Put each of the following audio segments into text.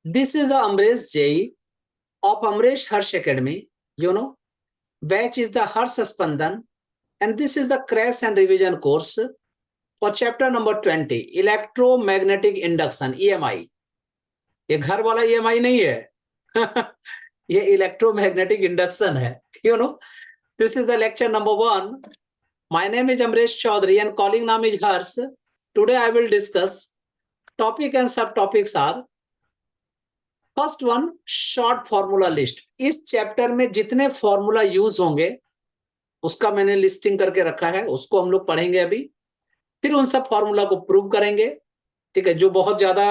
This is the Amresh JE of Amresh Harsh Academy. You know, batch is the Harsh Spandan, and this is the crash and revision course for chapter number 20, electromagnetic induction, EMI. ये घर वाला EMI नहीं है ये electromagnetic induction है. You know, this is the lecture number 1. My name is Amresh Chaudhary and calling name is Harsh. Today I will discuss topic and subtopics are first one short formula list. इस chapter में जितने formula use होंगे उसका मैंने listing करके रखा है, उसको हम लोग पढ़ेंगे अभी. फिर उन सब फॉर्मूला को प्रूव करेंगे, ठीक है, जो बहुत ज्यादा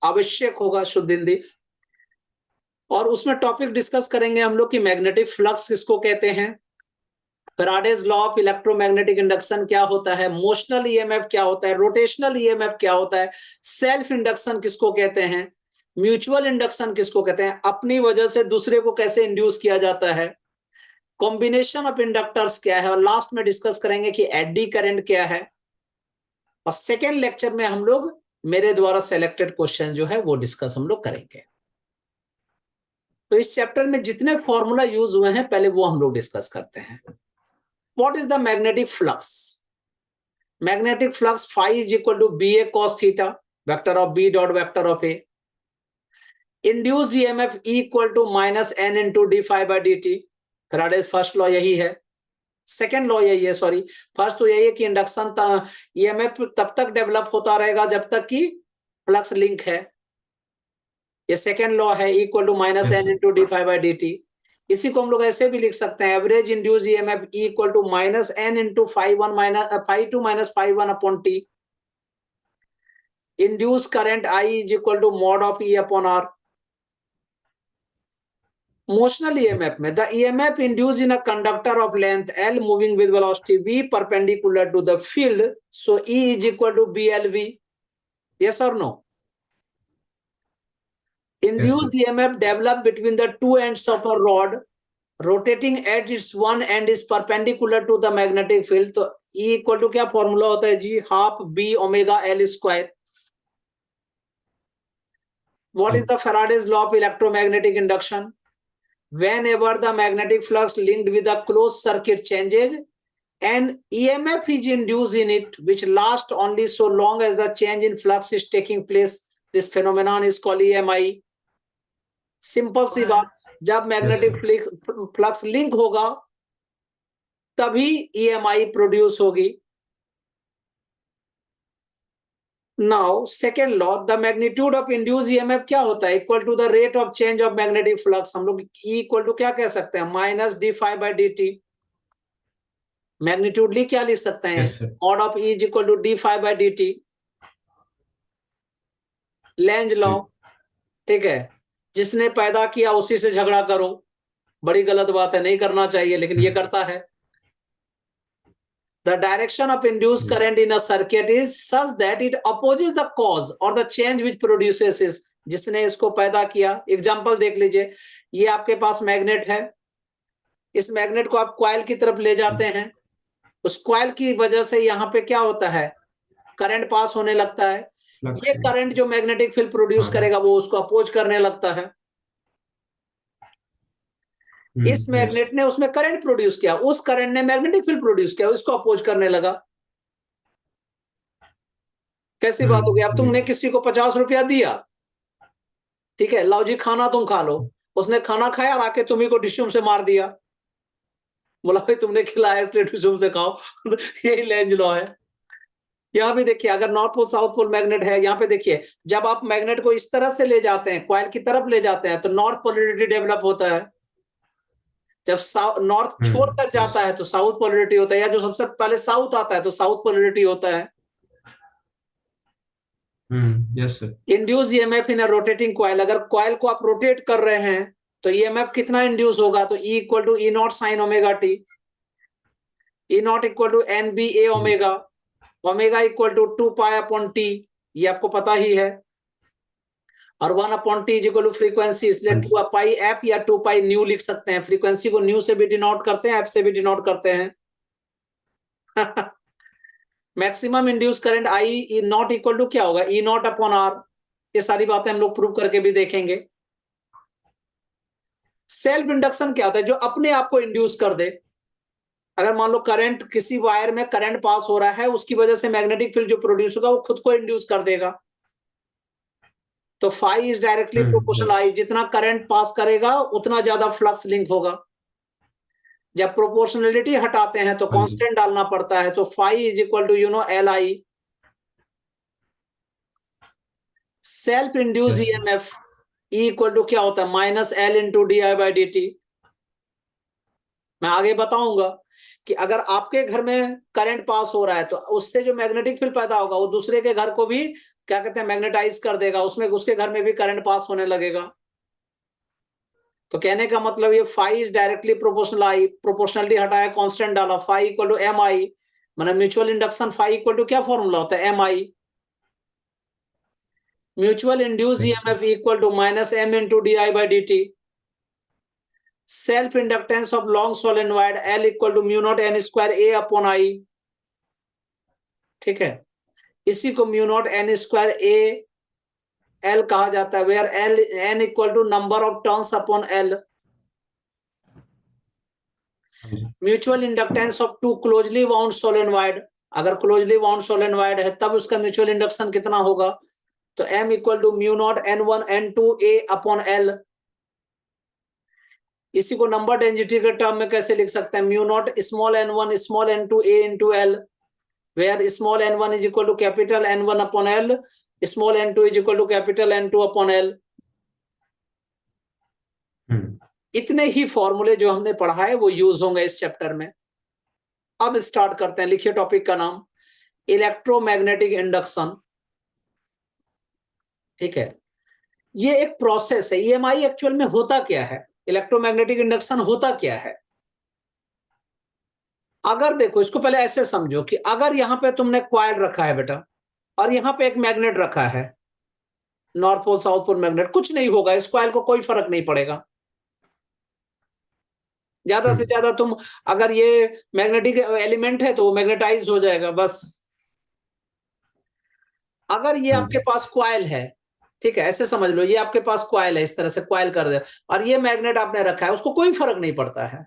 आवश्यक होगा शुद्ध हिंदी. और उसमें टॉपिक डिस्कस करेंगे हम लोग कि मैग्नेटिक फ्लक्स किसको कहते हैं, Faraday's law of electromagnetic induction क्या होता है, मोशनल ईएमएफ क्या होता है, रोटेशनल ईएमएफ क्या होता है, सेल्फ इंडक्शन किसको कहते हैं, म्यूचुअल इंडक्शन किसको कहते हैं, अपनी वजह से दूसरे को कैसे इंड्यूस किया जाता है, कॉम्बिनेशन ऑफ इंडक्टर्स क्या है, और लास्ट में डिस्कस करेंगे कि एडी करंट क्या है. और सेकेंड लेक्चर में हम लोग मेरे द्वारा सेलेक्टेड क्वेश्चन जो है वो डिस्कस हम लोग करेंगे. तो इस चैप्टर में जितने फॉर्मूला यूज हुए हैं पहले वो हम लोग डिस्कस करते हैं. What is the magnetic flux? Magnetic flux phi is equal to BA cos theta, vector of B dot vector of A. Induce EMF equal to minus N into D phi by D T. Faraday's first law यही है, second law यही है, sorry first तो यही है कि induction EMF तब तक डेवलप होता रहेगा जब तक कि फ्लक्स लिंक है. ये सेकेंड लॉ है, equal to minus N into D phi by D T. इसी को हम लोग ऐसे भी लिख सकते हैं, average induce EMF equal to minus N into phi two minus phi one upon T. Induce current I is equal to mod of E upon R. Motional EMF में the EMF induce in a conductor of length L moving with velocity V perpendicular to the field, so E is equal to BLV. Yes और no? Induced EMF develop between the two ends of a rod rotating at its one end is perpendicular to the magnetic field. तो E equal to क्या formula होता है जी? Half B omega L square. What is the Faraday's law of electromagnetic induction? Whenever the magnetic flux linked with a closed circuit changes, and EMF is induced in it, which lasts only so long as the change in flux is taking place. This phenomenon is called EMI. Simple सी बात, जब magnetic flux link होगा तभी EMI produce होगी. Now, second law, the magnitude of induced EMF क्या होता है? Equal to the rate of change of magnetic flux. हम लोग E equal to क्या कह सकते हैं? Minus D phi by D T. Magnitudely क्या लिख सकते हैं? Mod of E is equal to D phi by D T. Lenz law, ठीक है, जिसने पैदा किया उसी से झगड़ा करो. बड़ी गलत बात है, नहीं करना चाहिए, लेकिन ये करता है. The direction of induced current in a circuit is such that it opposes the cause or the change which produces it. जिसने इसको पैदा किया. एग्जांपल देख लीजिए, ये आपके पास मैग्नेट है, इस मैग्नेट को आप कॉइल की तरफ ले जाते हैं, उस कॉइल की वजह से यहाँ पे क्या होता है? करंट पास होने लगता है. ये करंट जो मैग्नेटिक फील्ड प्रोड्यूस करेगा वो उसको अपोज करने लगता है. इस मैग्नेट ने उसमें करंट प्रोड्यूस किया, उस करंट ने मैग्नेटिक फील्ड प्रोड्यूस किया, उसको अपोज करने लगा. कैसी बात हो गई? अब तुमने किसी को 50 रुपया दिया, ठीक है, लाओ जी खाना तुम खा लो. उसने खाना खाया और आके तुम्ही को डिशुम से मार दिया. बोला भाई तुमने खिलाया इसलिए डिशुम से खाओ. यही लेंज लॉ है. यहाँ भी देखिए, अगर north pole south pole magnet है, यहाँ पे देखिए, जब आप मैग्नेट को इस तरह से ले जाते हैं, कॉइल की तरफ ले जाते हैं, तो नॉर्थ पोलरिटी डेवलप होता है. जब नॉर्थ छोड़कर जाता है तो साउथ पोलरिटी होता है, या जो सबसे पहले साउथ आता है तो साउथ पोलरिटी होता है. Yes sir. Induce EMF in a rotating coil, अगर कॉइल को आप रोटेट कर रहे हैं तो ईएमएफ कितना इंड्यूस होगा? तो E equal to E not sine omega T. E not equal to N B A omega. Omega equal to 2 pi upon T, ये आपको पता ही है. और 1 upon T is equal to frequency, इसलिए 2 पाई एफ या 2 पाई न्यू लिख सकते हैं. फ्रीक्वेंसी को न्यू से भी डिनोट करते हैं, एफ से भी डिनोट करते हैं. Maximum induce current I not equal to क्या होगा, ई नॉट अपॉन आर। ये सारी बातें हम लोग प्रूव करके भी देखेंगे। सेल्फ इंडक्शन क्या होता है, जो अपने आप को इंड्यूस कर दे। अगर मान लो करंट, किसी वायर में करंट पास हो रहा है, उसकी वजह से मैग्नेटिक फील्ड जो प्रोड्यूस होगा वो खुद को इंड्यूस कर देगा। तो फाई इज डायरेक्टली प्रोपोर्शनल आई, जितना करंट पास करेगा उतना ज्यादा फ्लक्स लिंक होगा। जब प्रोपोर्शनलिटी हटाते हैं तो कांस्टेंट डालना पड़ता है, तो phi is equal to L I. Self induce EMF equal to क्या होता है, minus L into D I by D T. मैं आगे बताऊंगा कि अगर आपके घर में करंट पास हो रहा है तो उससे जो मैग्नेटिक फील्ड पैदा होगा वो दूसरे के घर को भी क्या कहते हैं, मैग्नेटाइज कर देगा, उसमें उसके घर में भी करंट पास होने लगेगा। तो कहने का मतलब ये phi is directly proportional I, proportionality हटाया कांस्टेंट डाला, phi equal to M I, मतलब mutual induction phi equal to क्या फॉर्मूला होता है, M I. Mutual induce EMF equal to minus M into D I by D T. Self inductance of long solenoid L equal to mu not N square A upon I. ठीक है, इसी को mu not N square A L कहा जाता है, where L N equal to number of turns upon L. Mutual inductance of two closely bound solenoid, अगर closely bound solenoid है तब उसका म्यूचुअल इंडक्शन कितना होगा, तो m equal to mu not n1 n2 a upon L. इसी को number density के टर्म में कैसे लिख सकते हैं, mu naught small n1 small n2 a into L, where small n1 is equal to capital n1 upon L, small n2 is equal to capital n2 upon L. इतने ही फॉर्मूले जो हमने पढ़ा है वो यूज होंगे इस चैप्टर में। अब स्टार्ट करते हैं, लिखिए टॉपिक का नाम, इलेक्ट्रोमैग्नेटिक इंडक्शन। ठीक है, ये एक प्रोसेस है। ईएमआई एक्चुअल में होता क्या है, इलेक्ट्रोमैग्नेटिक इंडक्शन होता क्या है। अगर देखो, इसको पहले ऐसे समझो कि अगर यहां पे तुमने कॉइल रखा है बेटा, और यहां पे एक मैग्नेट रखा है, north pole south pole magnet, कुछ नहीं होगा, इस कॉइल को कोई फर्क नहीं पड़ेगा। ज्यादा से ज्यादा तुम, अगर ये मैग्नेटिक एलिमेंट है तो वो मैग्नेटाइज हो जाएगा बस। अगर ये आपके पास कॉइल है, ठीक है, ऐसे समझ लो, ये आपके पास कॉइल है, इस तरह से कॉइल कर दे, और ये मैग्नेट आपने रखा है, उसको कोई फर्क नहीं पड़ता है।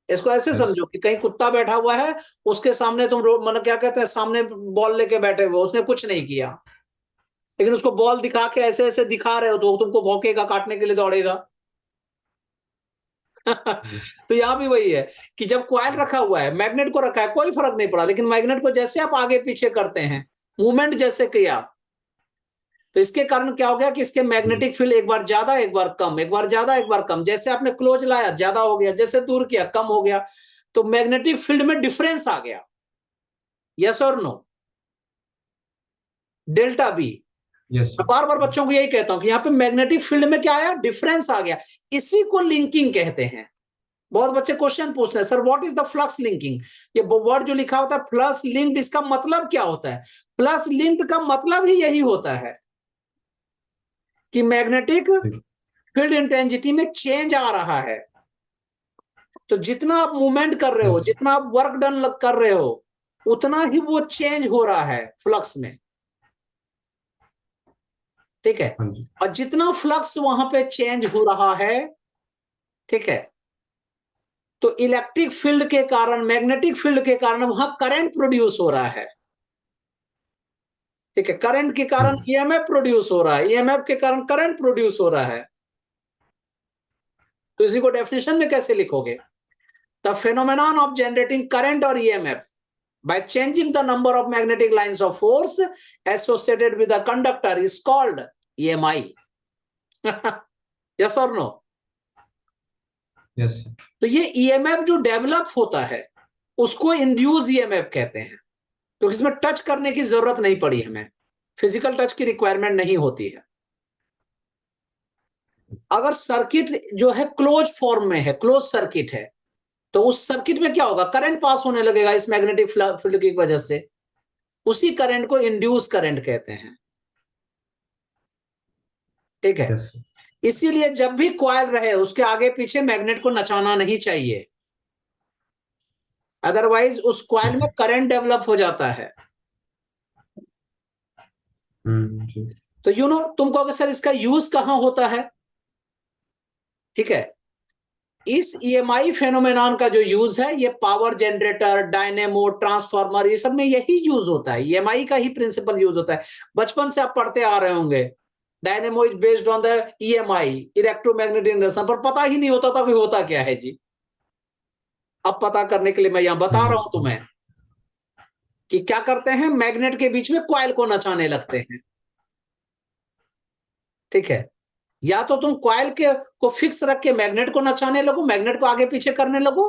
इसको ऐसे समझो कि कहीं कुत्ता बैठा हुआ है, उसके सामने तुम मतलब क्या कहते हैं, सामने बॉल लेके बैठे हुए, उसने कुछ नहीं किया, लेकिन उसको बॉल दिखा के ऐसे ऐसे दिखा रहे हो तो तुमको भौंकेगा, काटने के लिए दौड़ेगा। तो यहां भी वही है कि जब कॉइल रखा हुआ है, मैग्नेट को रखा है, कोई फर्क नहीं पड़ा, लेकिन मैग्नेट को जैसे आप आगे पीछे करते हैं, मूवमेंट जैसे किया, तो इसके कारण क्या हो गया कि इसके मैग्नेटिक फील्ड एक बार ज्यादा एक बार कम, एक बार ज्यादा एक बार कम, जैसे आपने क्लोज लाया ज्यादा हो गया, जैसे दूर किया कम हो गया, तो मैग्नेटिक फील्ड में डिफरेंस आ गया। यस और नो, डेल्टा बी। मैं बार बार बच्चों को यही कहता हूं कि यहाँ पे मैग्नेटिक फील्ड में क्या आया, डिफरेंस आ गया। इसी को लिंकिंग कहते हैं। बहुत बच्चे क्वेश्चन पूछते हैं, sir what is the flux linking. ये वर्ड जो लिखा होता है प्लस लिंक्ड, इसका मतलब क्या होता है। प्लस लिंक्ड का मतलब ही यही होता है कि मैग्नेटिक फील्ड इंटेंसिटी में चेंज आ रहा है। तो जितना आप मूवमेंट कर रहे हो, जितना आप वर्क डन कर रहे हो, उतना ही वो चेंज हो रहा है फ्लक्स में। ठीक है, और जितना फ्लक्स वहां पे चेंज हो रहा है, ठीक है, तो इलेक्ट्रिक फील्ड के कारण, मैग्नेटिक फील्ड के कारण वहां करंट प्रोड्यूस हो रहा है। ठीक है, करंट के कारण ईएमएफ प्रोड्यूस हो रहा है, ईएमएफ के कारण करंट प्रोड्यूस हो रहा है। तो इसी को डेफिनेशन में कैसे लिखोगे, the phenomenon of generating current और EMF by changing the number of magnetic lines of force associated with the conductor is called EMI. yes or no? yes. तो ये EMF जो डेवलप होता है उसको इंड्यूस EMF कहते हैं। तो इसमें टच करने की जरूरत नहीं पड़ी, हमें फिजिकल टच की रिक्वायरमेंट नहीं होती है। अगर सर्किट जो है क्लोज फॉर्म में है, क्लोज सर्किट है, तो उस सर्किट में क्या होगा, करंट पास होने लगेगा इस मैग्नेटिक फील्ड की वजह से। उसी करंट को इंड्यूस करंट कहते हैं। ठीक है, इसीलिए जब भी कॉइल रहे उसके आगे पीछे मैग्नेट को नचाना नहीं चाहिए। अदरवाइज उस कॉइल में करंट डेवलप हो जाता है। जी। तो तुम कहोगे सर इसका यूज कहां होता है? ठीक है, इस ईएमआई फेनोमेनॉन का जो यूज है ये पावर जनरेटर, डायनेमो, ट्रांसफार्मर, ये सब में यही यूज होता है। ईएमआई का ही प्रिंसिपल यूज होता है। बचपन से आप पढ़ते आ रहे होंगे, dynamo is based on the EMI, electromagnetic induction, पर पता ही नहीं होता था कि होता क्या है जी। अब पता करने के लिए मैं यहां बता रहा हूं तुम्हें कि क्या करते हैं, मैग्नेट के बीच में कॉइल को नचाने लगते हैं। ठीक है, या तो तुम कॉइल के को फिक्स रख के मैग्नेट को नचाने लगो, मैग्नेट को आगे पीछे करने लगो,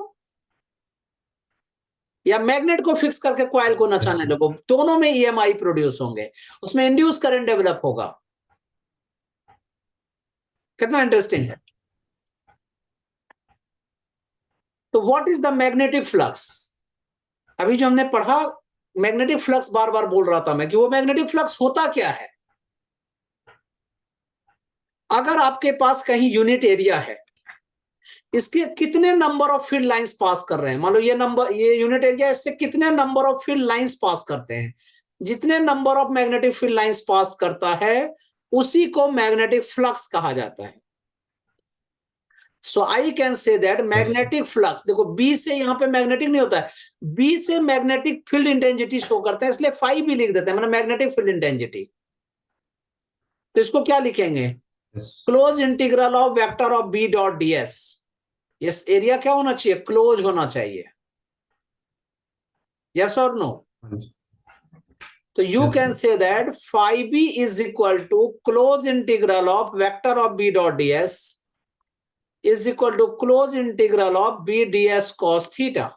या मैग्नेट को फिक्स करके कॉइल को नचाने लगो। दोनों में ईएमआई प्रोड्यूस होंगे, उसमें इंड्यूस करंट डेवलप होगा। कितना इंटरेस्टिंग है। तो what is the magnetic flux? अभी जो हमने पढ़ा, मैग्नेटिक फ्लक्स बार बार बोल रहा था मैं कि वो मैग्नेटिक फ्लक्स होता क्या है। अगर आपके पास कहीं यूनिट एरिया है, इसके कितने नंबर ऑफ फील्ड लाइंस पास कर रहे हैं, मान लो ये यूनिट एरिया, इससे कितने number of field lines pass करते हैं, जितने number of magnetic field lines pass करता है उसी को मैग्नेटिक फ्लक्स कहा जाता है। So I can say that magnetic flux, देखो बी से यहां पे मैग्नेटिक नहीं होता है, बी से मैग्नेटिक फील्ड इंटेंसिटी शो करते हैं, इसलिए फाई भी लिख देते हैं, मतलब मैग्नेटिक फील्ड इंटेंसिटी। तो इसको क्या लिखेंगे, close integral of vector of B dot DS. इस एरिया क्या होना चाहिए, क्लोज होना चाहिए। यस और नो? तो you can say that phi B is equal to close integral of vector of B dot DS is equal to close integral of B DS cos theta.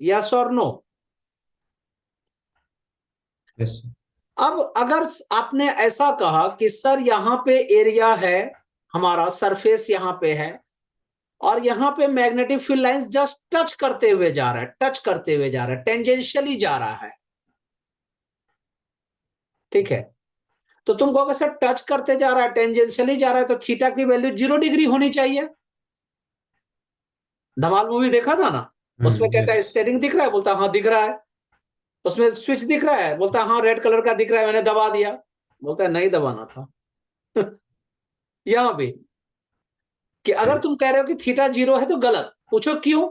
Yes और no? अब अगर आपने ऐसा कहा कि sir यहां पे एरिया है हमारा, सरफेस यहां पे है, और यहां पे magnetic field lines just touch करते हुए जा रहा है, टच करते हुए जा रहा है, टेंजेंशियली जा रहा है। ठीक है, तो तुम कहोगे सर टच करते जा रहा है, टेंजेंशियली जा रहा है, तो थीटा की वैल्यू 0 डिग्री होनी चाहिए। धमाल मूवी देखा था ना, उसमें कहता है स्टेयरिंग दिख रहा है, बोलता हाँ दिख रहा है। उसमें स्विच दिख रहा है, बोलता हाँ रेड कलर का दिख रहा है, मैंने दबा दिया, बोलता है नहीं दबाना था। यहां भी कि अगर तुम कह रहे हो कि थीटा 0 है तो गलत, पूछो क्यों?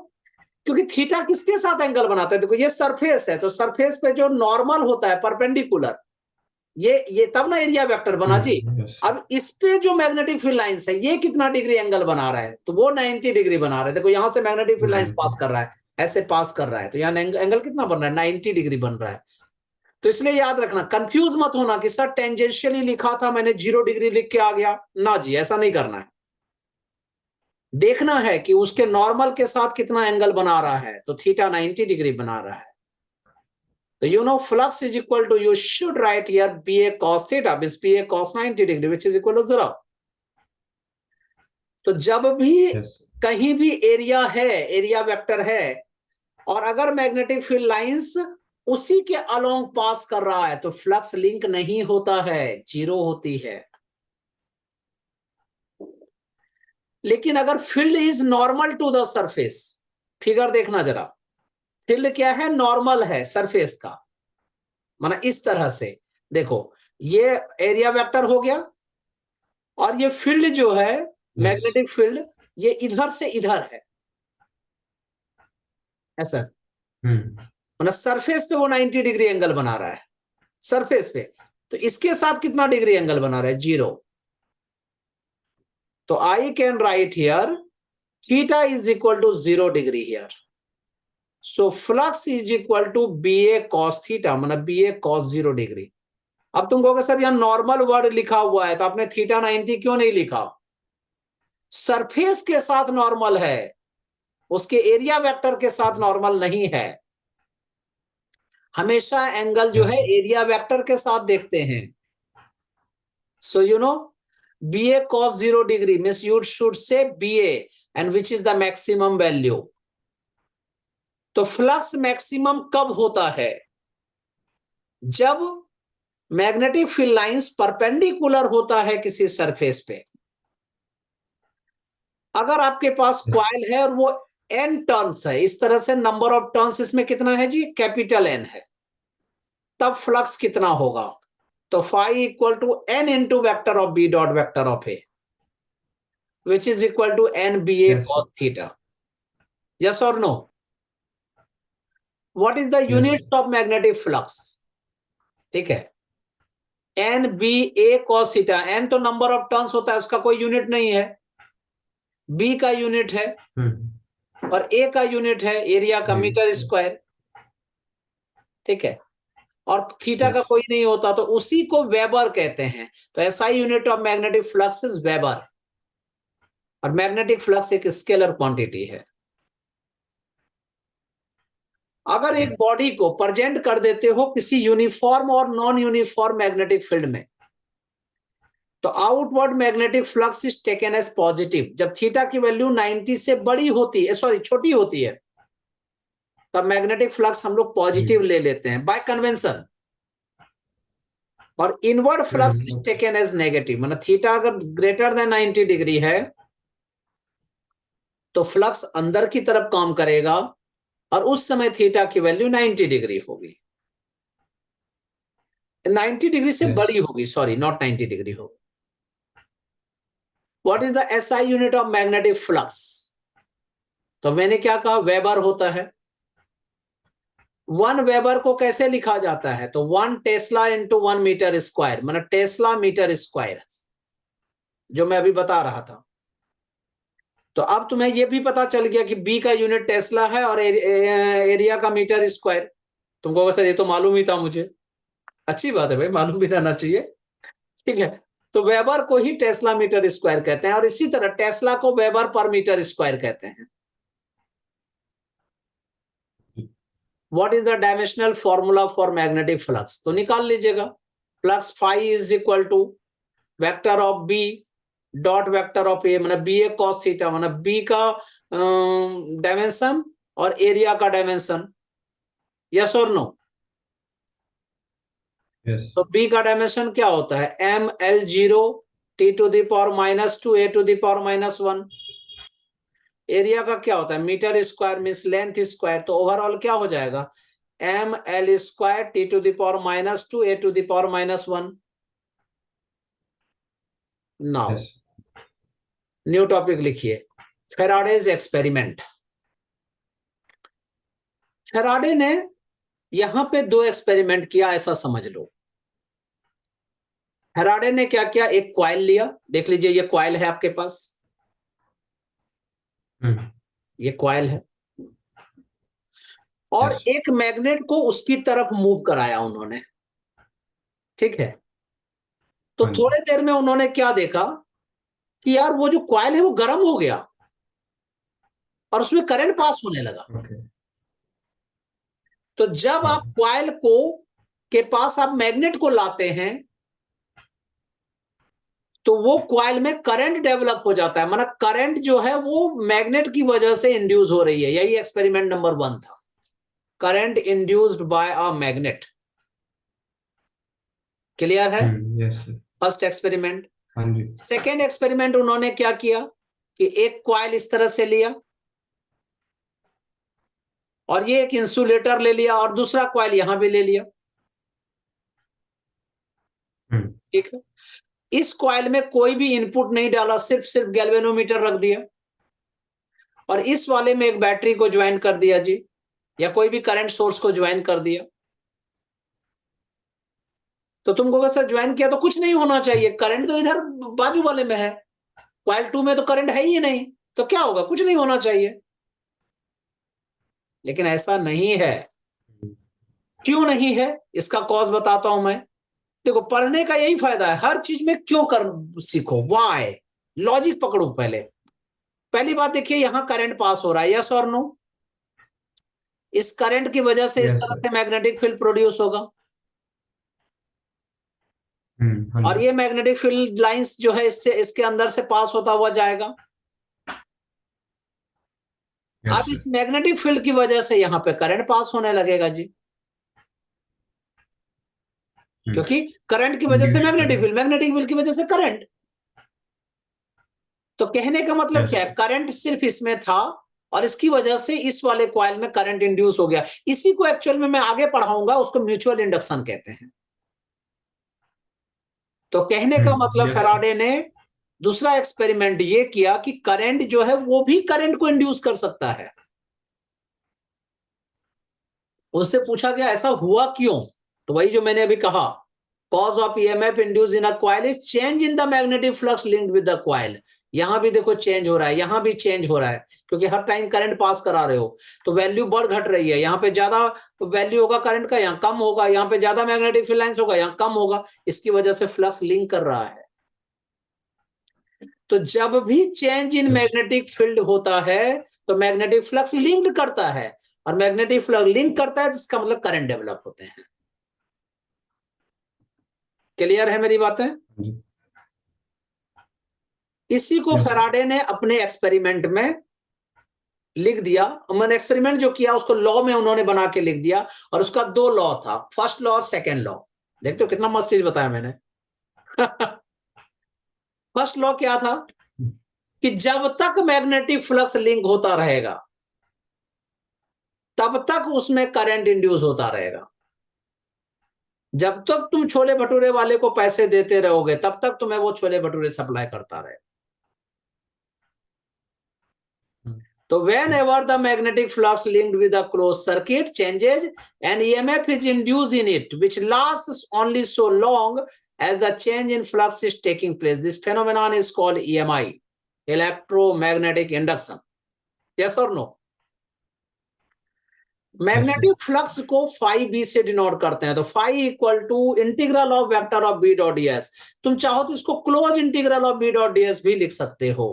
क्योंकि थीटा किसके साथ एंगल बनाता है, देखो ये सरफेस है, तो सरफेस पे जो नॉर्मल होता है परपेंडिकुलर, ये तब ना एरिया वेक्टर बना जी। अब इस पे जो मैग्नेटिक फील्ड लाइंस है ये कितना डिग्री एंगल बना रहा है, तो वो 90 डिग्री बना रहा है। देखो यहां से मैग्नेटिक फील्ड लाइंस पास कर रहा है, ऐसे पास कर रहा है, तो यहाँ एंगल कितना बन रहा है, 90 डिग्री बन रहा है। तो इसलिए याद रखना, कंफ्यूज मत होना कि सर टेंजेंशियली लिखा था मैंने 0 डिग्री लिख के आ गया ना जी, ऐसा नहीं करना है। देखना है कि उसके नॉर्मल के साथ कितना एंगल बना रहा है, तो थीटा 90 डिग्री बना रहा है। तो flux is equal to, you should write here BA cos theta means BA cos 90 degree which is equal to 0. तो जब भी कहीं भी एरिया है, एरिया वेक्टर है, और अगर मैग्नेटिक फील्ड लाइंस उसी के अलोंग पास कर रहा है तो फ्लक्स लिंक नहीं होता है, 0 होती है। लेकिन अगर field is normal to the surface, figure देखना जरा, फील्ड क्या है, नॉर्मल है सरफेस का, माना इस तरह से देखो, ये एरिया वेक्टर हो गया, और ये फील्ड जो है मैग्नेटिक फील्ड, ये इधर से इधर है ऐसा, माना सरफेस पे वो 90 डिग्री एंगल बना रहा है सरफेस पे, तो इसके साथ कितना डिग्री एंगल बना रहा है, 0। तो I can write here theta is equal to 0 degree here. So flux is equal to BA cos theta, मतलब BA cos 0 डिग्री। अब तुम कहोगे सर यहां नॉर्मल वर्ड लिखा हुआ है तो आपने थीटा 90 क्यों नहीं लिखा? सरफेस के साथ नॉर्मल है, उसके एरिया वेक्टर के साथ नॉर्मल नहीं है। हमेशा एंगल जो है एरिया वेक्टर के साथ देखते हैं। सो BA cos 0 degree means you should say BA and which is the maximum value. तो फ्लक्स मैक्सिमम कब होता है? जब मैग्नेटिक फील्ड लाइंस परपेंडिकुलर होता है किसी सरफेस पे। अगर आपके पास कॉइल है और वो n टर्न्स है, इस तरह से नंबर ऑफ टर्न्स इसमें कितना है जी, कैपिटल N है, तब फ्लक्स कितना होगा, तो phi equal to n into vector of b dot vector of a which is equal to NBA Yes, cos theta. Yes और no? What is the yes, unit of magnetic flux? ठीक है, NBA cos theta, n तो number of turns होता है, उसका कोई unit नहीं है, b का यूनिट है और a का यूनिट है एरिया का, जी, मीटर जी। स्क्वायर। ठीक है, और थीटा का Yes, कोई नहीं होता, तो उसी को वेबर कहते हैं। तो SI unit of magnetic flux is weber, और मैग्नेटिक फ्लक्स एक स्केलर क्वांटिटी है। अगर एक बॉडी को प्रेजेंट कर देते हो किसी यूनिफॉर्म और नॉन यूनिफॉर्म मैग्नेटिक फील्ड में, तो outward magnetic flux is taken as positive. जब थीटा की वैल्यू 90 से बड़ी होती है, सॉरी छोटी होती है, तब मैग्नेटिक फ्लक्स हम लोग पॉजिटिव ले लेते हैं बाय कन्वेंशन, और inward flux is taken as negative. मतलब थीटा अगर ग्रेटर देन 90 डिग्री है तो फ्लक्स अंदर की तरफ काम करेगा, और उस समय थीटा की वैल्यू 90 डिग्री होगी, 90 डिग्री से Yes. बड़ी होगी, सॉरी नॉट 90 डिग्री होगी। What is the SI unit of magnetic flux? तो मैंने क्या कहा, वेबर होता है। 1 वेबर को कैसे लिखा जाता है, तो 1 टेस्ला इंटू 1 मीटर स्क्वायर, मतलब टेस्ला मीटर स्क्वायर, जो मैं अभी बता रहा था। तो अब तुम्हें यह भी पता चल गया कि बी का यूनिट टेस्ला है और एरिया का मीटर स्क्वायर। तुमको वैसे ये तो मालूम ही था मुझे, अच्छी बात है भाई, मालूम भी रहना चाहिए। ठीक है, तो वेबर को ही टेस्ला मीटर स्क्वायर कहते हैं, और इसी तरह टेस्ला को वेबर पर मीटर स्क्वायर कहते हैं। What is the dimensional formula for magnetic flux? तो निकाल लीजिएगा, flux phi is equal to vector of B dot vector of A, मतलब बी ए कॉस थीटा, मतलब बी का डायमेंशन और एरिया का डायमेंशन। यस और नो? Yes. तो बी का डायमेंशन क्या होता है, ML0 T⁻⁻2 A⁻⁻1। एरिया का क्या होता है, meter square means length square, तो ओवरऑल क्या हो जाएगा, ML² T⁻⁻2 A⁻⁻1। Now Yes. New topic लिखिए, फेराडेज एक्सपेरिमेंट। फेराडे ने यहां पे 2 एक्सपेरिमेंट किया, ऐसा समझ लो। फेराडे ने क्या किया, एक क्वाइल लिया, देख लीजिए ये क्वाइल है आपके पास, ये क्वाइल है, और Yes. एक मैग्नेट को उसकी तरफ मूव कराया उन्होंने। ठीक है, तो हाँ जी। थोड़े देर में उन्होंने क्या देखा कि यार वो जो क्वाइल है वो गर्म हो गया और उसमें करंट पास होने लगा। Okay. तो जब आप क्वाइल को के पास आप मैग्नेट को लाते हैं तो वो क्वाइल में करंट डेवलप हो जाता है, मतलब करंट जो है वो मैग्नेट की वजह से इंड्यूस हो रही है। यही एक्सपेरिमेंट नंबर 1 था, current induced by a magnet. Clear है? Yes. First experiment. हाँ जी। सेकेंड एक्सपेरिमेंट उन्होंने क्या किया कि एक क्वाइल इस तरह से लिया और ये एक इंसुलेटर ले लिया और दूसरा क्वाइल यहां भी ले लिया। ठीक है, इस क्वाइल में कोई भी इनपुट नहीं डाला, सिर्फ गैल्वेनोमीटर रख दिया, और इस वाले में एक बैटरी को ज्वाइन कर दिया जी, या कोई भी करंट सोर्स को ज्वाइन कर दिया। तो तुमको अगर ज्वाइन किया तो कुछ नहीं होना चाहिए, करंट तो इधर बाजू वाले में है, क्वाइल 2 में तो करंट है ही नहीं, तो क्या होगा, कुछ नहीं होना चाहिए। लेकिन ऐसा नहीं है। क्यों नहीं है, इसका कॉज बताता हूं मैं। देखो, पढ़ने का यही फायदा है, हर चीज में क्यों कर सीखो, व्हाई, लॉजिक पकड़ो पहले। पहली बात देखिए, यहां करंट पास हो रहा है, यस और नो? इस करंट की वजह से इस Yes, तरह sir. से मैग्नेटिक फील्ड प्रोड्यूस होगा, हाँ और जी। ये मैग्नेटिक फील्ड लाइंस जो है इससे इसके अंदर से पास होता हुआ जाएगा। Yes, अब sir. इस मैग्नेटिक फील्ड की वजह से यहां पे करंट पास होने लगेगा जी, क्योंकि करंट की वजह से Induced magnetic current. Field, magnetic field की वजह से करंट। तो कहने का मतलब Yes, क्या है, sir. करंट सिर्फ इसमें था और इसकी वजह से इस वाले कॉइल में करंट इंड्यूस हो गया। इसी को एक्चुअल में मैं आगे पढ़ाऊंगा, उसको म्यूचुअल इंडक्शन कहते हैं। तो कहने का मतलब yes, फैराडे ने दूसरा एक्सपेरिमेंट ये किया कि करंट जो है वो भी करंट को इंड्यूस कर सकता है। उससे पूछा गया ऐसा हुआ क्यों, तो वही जो मैंने अभी कहा, cause of EMF induced in a coil is change in the magnetic flux linked with the coil। यहां भी देखो चेंज हो रहा है, यहां भी चेंज हो रहा है, क्योंकि हर टाइम करंट पास करा रहे हो तो वैल्यू बढ़ घट रही है। यहाँ पे ज्यादा वैल्यू होगा करंट का, यहाँ कम होगा, यहाँ पे ज्यादा मैग्नेटिक फील्ड लाइंस होगा, यहाँ कम होगा, इसकी वजह से फ्लक्स लिंक कर रहा है। तो जब भी चेंज इन मैग्नेटिक फील्ड होता है तो मैग्नेटिक फ्लक्स लिंक करता है, और मैग्नेटिक फ्लक्स लिंक करता है जिसका मतलब करंट डेवलप होते हैं। क्लियर है मेरी बातें? इसी को फैराडे ने अपने एक्सपेरिमेंट में लिख दिया। उन्होंने एक्सपेरिमेंट जो किया उसको लॉ में उन्होंने बना के लिख दिया, और उसका दो लॉ था, फर्स्ट लॉ और सेकेंड लॉ। देखते हो कितना मस्त चीज बताया मैंने। फर्स्ट लॉ क्या था कि जब तक मैग्नेटिक फ्लक्स लिंक होता रहेगा तब तक उसमें करंट इंड्यूस होता रहेगा। जब तक तुम छोले भटूरे वाले को पैसे देते रहोगे तब तक तुम्हें वो छोले भटूरे सप्लाई करता रहेगा। तो whenever the magnetic flux linked with a closed circuit changes, an EMF is induced in it, which lasts only so long as the change in flux is taking place. This phenomenon is called EMI, electromagnetic induction. Yes or no? Magnetic flux को phi b से denote करते हैं, तो phi equal to integral of vector of b dot ds। तुम चाहो तो इसको close integral of b dot ds भी लिख सकते हो,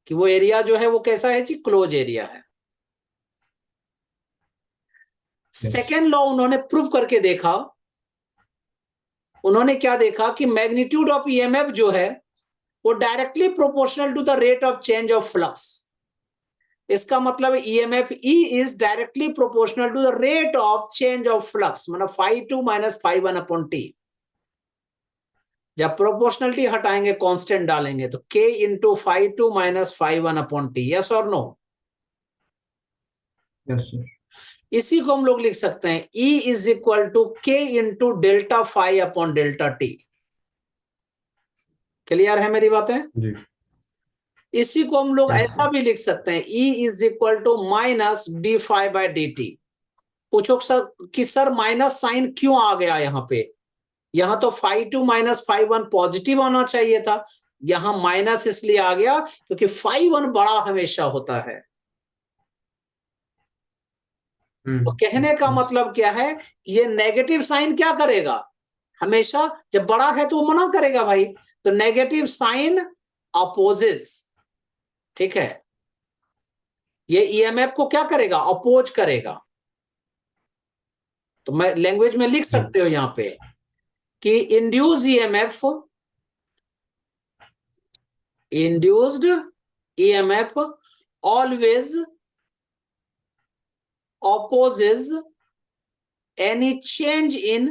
कि वो एरिया जो है वो कैसा है जी, क्लोज एरिया है। सेकेंड लॉ उन्होंने प्रूव करके देखा। उन्होंने क्या देखा कि मैग्नीट्यूड ऑफ ईएमएफ जो है वो directly proportional to the rate of change of flux. इसका मतलब EMF E is directly proportional to the rate of change of flux, मतलब phi2 minus phi1 upon T. जब प्रोपोर्शनलिटी हटाएंगे कांस्टेंट डालेंगे तो k into phi2 minus phi1 upon T. Yes और no? yes, sir. इसी को हम लोग लिख सकते हैं E is equal to K into delta phi upon delta T. Clear है मेरी बातें? जी इसी को हम लोग Yes, ऐसा sir. भी लिख सकते हैं E is equal to minus D phi by D T. पूछो सर कि सर माइनस साइन क्यों आ गया यहाँ पे? यहाँ तो phi2 माइनस phi1 पॉजिटिव आना चाहिए था, यहाँ माइनस इसलिए आ गया क्योंकि phi1 बड़ा हमेशा होता है। तो कहने का मतलब क्या है, ये नेगेटिव साइन क्या करेगा, हमेशा जब बड़ा है तो वो मना करेगा भाई। तो नेगेटिव साइन अपोजेस, ठीक है, ये ईएमएफ को क्या करेगा, अपोज करेगा। तो मैं लैंग्वेज में लिख सकते हो यहां पे कि induced EMF always opposes any change in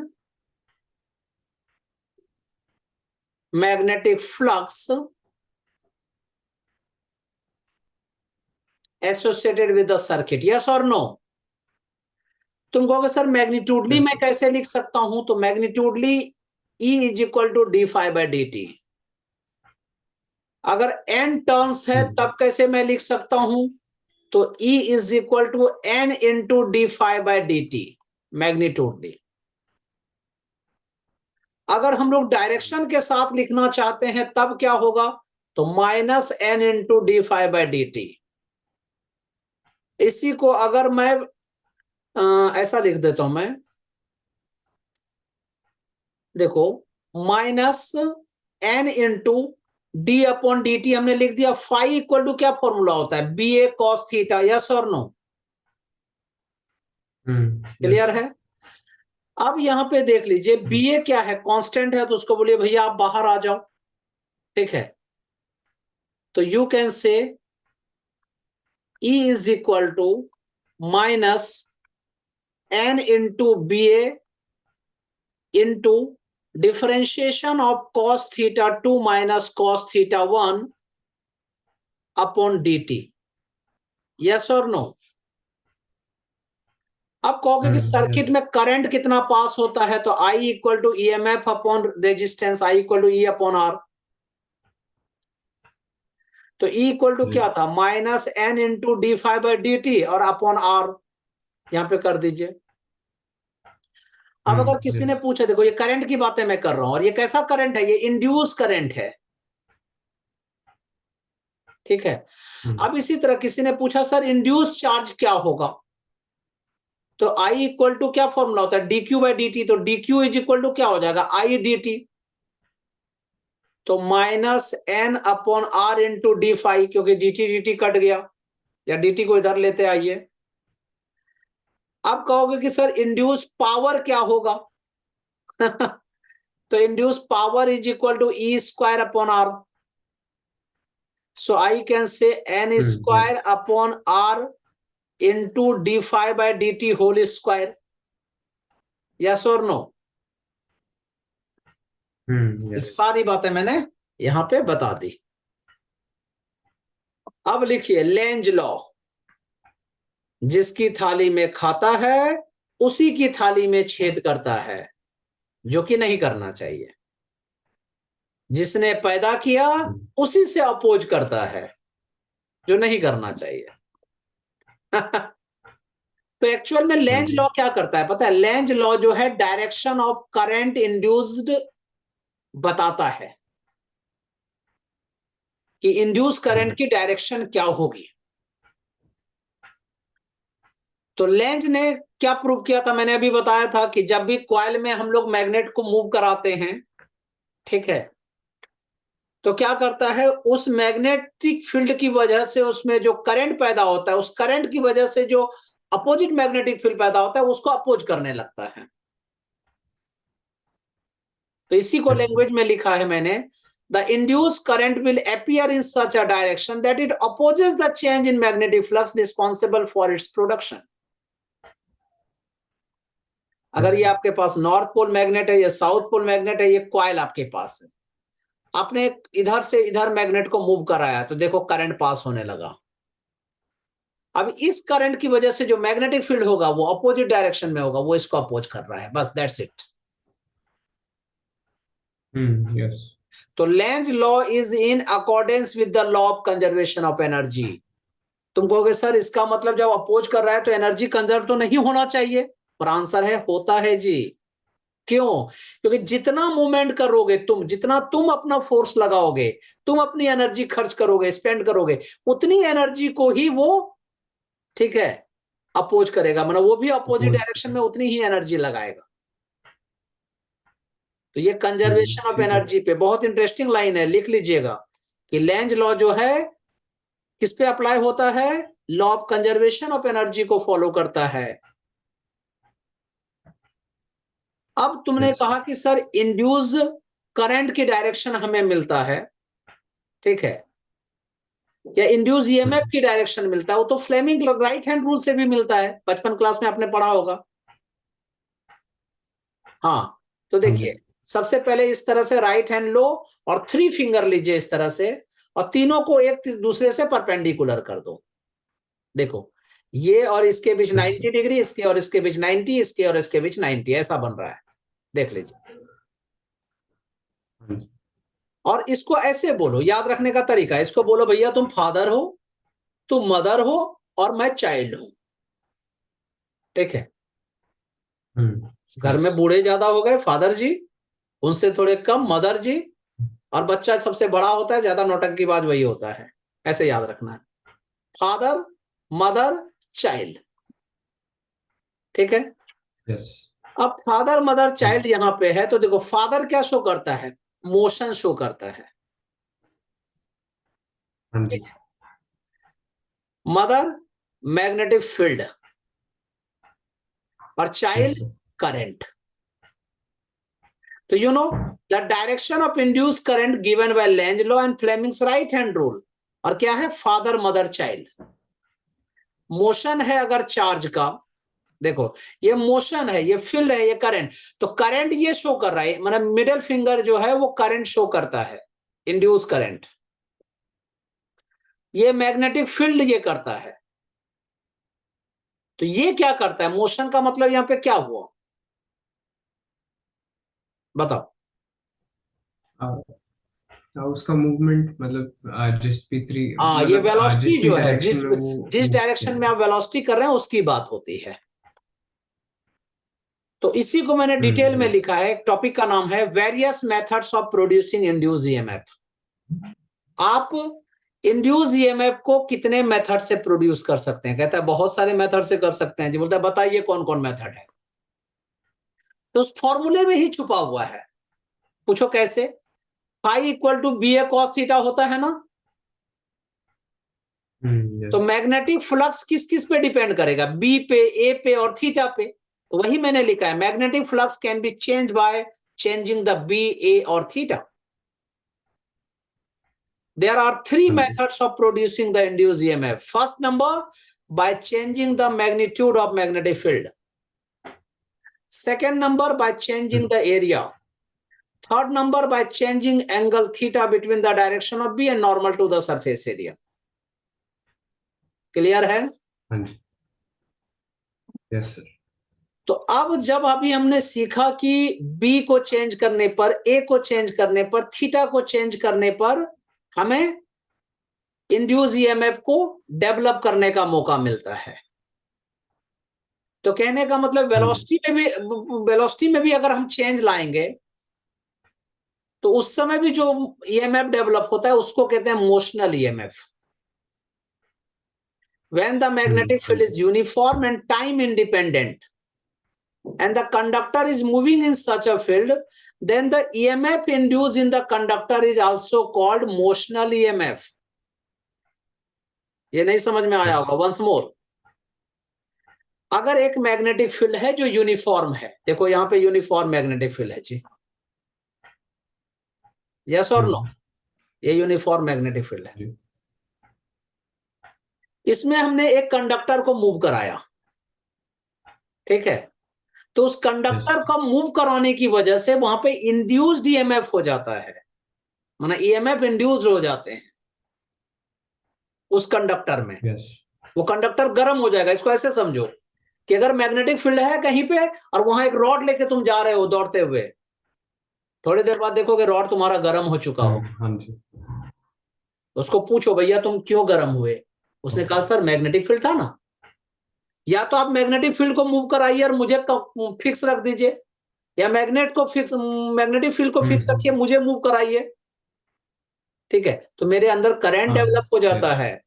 magnetic flux associated with the circuit। yes or no? तुम कहोगे सर मैग्नीट्यूडली मैं कैसे लिख सकता हूं, तो magnitudely E is equal to D phi by D T. अगर n टर्न्स है तब कैसे मैं लिख सकता हूं, तो E is equal to n into D phi by D T magnitudely. अगर हम लोग डायरेक्शन के साथ लिखना चाहते हैं तब क्या होगा, तो minus n into D phi by D T. इसी को अगर मैं ऐसा लिख देता हूं, मैं देखो minus n into D upon D T हमने लिख दिया। फाई इक्वल टू क्या फॉर्मूला होता है, B A cos theta. Yes और नो? क्लियर है? अब यहां पे देख लीजिए बी ए क्या है, कांस्टेंट है, तो उसको बोलिए भैया आप बाहर आ जाओ, ठीक है। तो you can say E is equal to minus n into B A into differentiation of cos theta 2 minus cos theta 1 upon D T. Yes और नो? अब कहोगे कि सर्किट में करंट कितना पास होता है, तो I equal to EMF upon resistance, I equal to E upon R। तो E इक्वल टू क्या था, -N इंटू d∅dt और अपॉन R, यहां पे कर दीजिए। अब अगर किसी ने पूछा, देखो ये करंट की बातें मैं कर रहा हूं, और ये कैसा करंट है, ये इंड्यूस करंट है, ठीक है। अब इसी तरह किसी ने पूछा सर इंड्यूस चार्ज क्या होगा, तो I इक्वल टू क्या फॉर्मूला होता है, dq/dt, तो dq इज इक्वल टू क्या हो जाएगा, I dt, तो -N upon R into d∅, क्योंकि dt कट गया, या dt को इधर लेते आइए। अब कहोगे कि सर इंड्यूस पावर क्या होगा तो induce power is equal to E square upon R, so I can say N square upon R into d∅/dt whole square, yes और नो? ये सारी बातें मैंने यहां पे बता दी। अब लिखिए लेंज लॉ, जिसकी थाली में खाता है उसी की थाली में छेद करता है, जो कि नहीं करना चाहिए। जिसने पैदा किया उसी से अपोज करता है, जो नहीं करना चाहिए तो एक्चुअल में लेंज लॉ क्या करता है पता है, लेंज लॉ जो है डायरेक्शन ऑफ करंट इंड्यूस्ड बताता है कि इंड्यूस करंट की डायरेक्शन क्या होगी। तो लेंज ने क्या प्रूव किया था, मैंने अभी बताया था कि जब भी कॉइल में हम लोग मैग्नेट को मूव कराते हैं, ठीक है, तो क्या करता है, उस मैग्नेटिक फील्ड की वजह से उसमें जो करंट पैदा होता है, उस करंट की वजह से जो अपोजिट मैग्नेटिक फील्ड पैदा होता है उसको अपोज करने लगता है। तो इसी को लैंग्वेज में लिखा है मैंने, the induced current will appear in such a direction that it opposes the change in magnetic flux responsible for its production. अगर ये आपके पास नॉर्थ पोल मैग्नेट है या साउथ पोल मैग्नेट है, ये कॉइल आपके पास है, आपने इधर से इधर मैग्नेट को मूव कराया, तो देखो करंट पास होने लगा। अब इस करंट की वजह से जो मैग्नेटिक फील्ड होगा वो अपोजिट डायरेक्शन में होगा, वो इसको अपोज कर रहा है, बस दैट्स इट। यस। तो Lenz law is in accordance with the law of conservation of energy. तुम कहोगे सर इसका मतलब जब अपोज कर रहा है तो एनर्जी कंजर्व तो नहीं होना चाहिए, पर आंसर है होता है जी। क्यों? क्योंकि जितना मूवमेंट करोगे तुम, जितना तुम अपना फोर्स लगाओगे, तुम अपनी एनर्जी खर्च करोगे, स्पेंड करोगे, उतनी एनर्जी को ही वो, ठीक है, अपोज करेगा, मतलब वो भी अपोजिट डायरेक्शन में उतनी ही एनर्जी लगाएगा। तो ये कंजर्वेशन ऑफ एनर्जी पे बहुत इंटरेस्टिंग लाइन है, लिख लीजिएगा कि लेंज लॉ जो है किस पे अप्लाई होता है, law of conservation of energy को फॉलो करता है। अब तुमने कहा कि सर इंड्यूस करंट की डायरेक्शन हमें मिलता है, ठीक है, या इंड्यूस ईएमएफ की डायरेक्शन मिलता है, वो तो फ्लेमिंग राइट हैंड रूल से भी मिलता है, बचपन क्लास में आपने पढ़ा होगा। हाँ, तो देखिए सबसे पहले इस तरह से राइट हैंड लो और 3 फिंगर लीजिए इस तरह से, और तीनों को एक दूसरे से परपेंडिकुलर कर दो। देखो ये और इसके बीच 90 डिग्री, इसके और इसके बीच 90, इसके और इसके बीच 90, ऐसा बन रहा है, देख लीजिए। और इसको ऐसे बोलो, याद रखने का तरीका, इसको बोलो भैया तुम फादर हो, तुम मदर हो, और मैं चाइल्ड हूं, ठीक है। घर में बूढ़े ज्यादा हो गए फादर जी, उनसे थोड़े कम मदर जी, और बच्चा सबसे बड़ा होता है, ज्यादा नौटंकीबाज वही होता है, ऐसे याद रखना है, फादर मदर चाइल्ड, ठीक है। अब फादर मदर चाइल्ड यहां पे है, तो देखो फादर क्या शो करता है, मोशन शो करता है, मदर मैग्नेटिक फील्ड, और चाइल्ड करंट। तो you know the direction of induce current given by Lenz law and Fleming's right hand rule, और क्या है, फादर मदर चाइल्ड। मोशन है अगर चार्ज का, देखो ये मोशन है, ये फील्ड है, ये करंट, तो करंट ये शो कर रहा है, मतलब मिडिल फिंगर जो है वो करंट शो करता है, इंड्यूस करंट। ये मैग्नेटिक फील्ड ये करता है, तो ये क्या करता है, मोशन का मतलब यहाँ पे क्या हुआ बताओ। उसका मूवमेंट मतलब जिस भी हाँ, ये मतलब वेलोसिटी जिस भी जो है, डायरेक्शन जिस में वो जिस मूव डायरेक्शन में करेगा। आप वेलोसिटी कर रहे हैं उसकी बात होती है। तो इसी को मैंने डिटेल में यस। लिखा है, एक टॉपिक का नाम है various methods of producing induce EMF. आप इंड्यूस ईएमएफ को कितने मेथड से प्रोड्यूस कर सकते हैं, कहता है बहुत सारे मेथड से कर सकते हैं जी। बोलता है बताइए कौन कौन मेथड है। तो उस फॉर्मूले में ही छुपा हुआ है। पूछो कैसे। Phi equal to B A cos theta होता है ना। तो यस। मैग्नेटिक फ्लक्स किस किस पे डिपेंड करेगा, बी पे, ए पे और थीटा पे। तो वही मैंने लिखा है, magnetic flux can be change by changing the B, A और थीटा। There are three हाँ जी। methods of producing the induced EMF. First number, by changing the magnitude of magnetic field. Second number, by changing the area. Third number, by changing angle theta between the direction of B and normal to the surface area. Clear है। हाँ जी। Yes sir. तो अब जब अभी हमने सीखा कि B को चेंज करने पर, A को चेंज करने पर, थीटा को चेंज करने पर हमें इंड्यूस ईएमएफ को डेवलप करने का मौका मिलता है। तो कहने का मतलब हाँ जी। वेलोसिटी में भी अगर हम चेंज लाएंगे तो उस समय भी जो ईएमएफ डेवलप होता है उसको कहते हैं motional EMF. When the magnetic हाँ field जी। is uniform and time independent and the conductor is moving in such a field, then the EMF induced in the conductor is also called motional EMF. ये नहीं समझ में आया yes. होगा, once more. अगर एक मैग्नेटिक फील्ड है जो यूनिफॉर्म है, देखो यहां पे यूनिफॉर्म मैग्नेटिक फील्ड है जी, यस और नो, ये यूनिफॉर्म मैग्नेटिक फील्ड है। जी। इसमें हमने एक कंडक्टर को मूव कराया, ठीक है। तो उस यस। कंडक्टर को मूव कराने की वजह से वहां पे इंड्यूस्ड ईएमएफ हो जाता है, माना ईएमएफ इंड्यूस्ड हो जाते हैं उस कंडक्टर में। यस। वो कंडक्टर गर्म हो जाएगा। इसको ऐसे समझो कि अगर मैग्नेटिक फील्ड है कहीं पे और वहां एक रॉड लेके तुम जा रहे हो दौड़ते हुए, थोड़ी देर बाद देखोगे रॉड तुम्हारा गर्म हो चुका हो। हाँ जी। उसको पूछो भैया तुम क्यों गर्म हुए, उसने कहा सर मैग्नेटिक फील्ड था ना। या तो आप मैग्नेटिक फील्ड को मूव कराइए और मुझे फिक्स रख दीजिए, या मैग्नेटिक फील्ड को फिक्स रखिए, मुझे मूव कराइए, ठीक है। तो मेरे अंदर करंट हाँ। डेवलप हो जाता यस। है,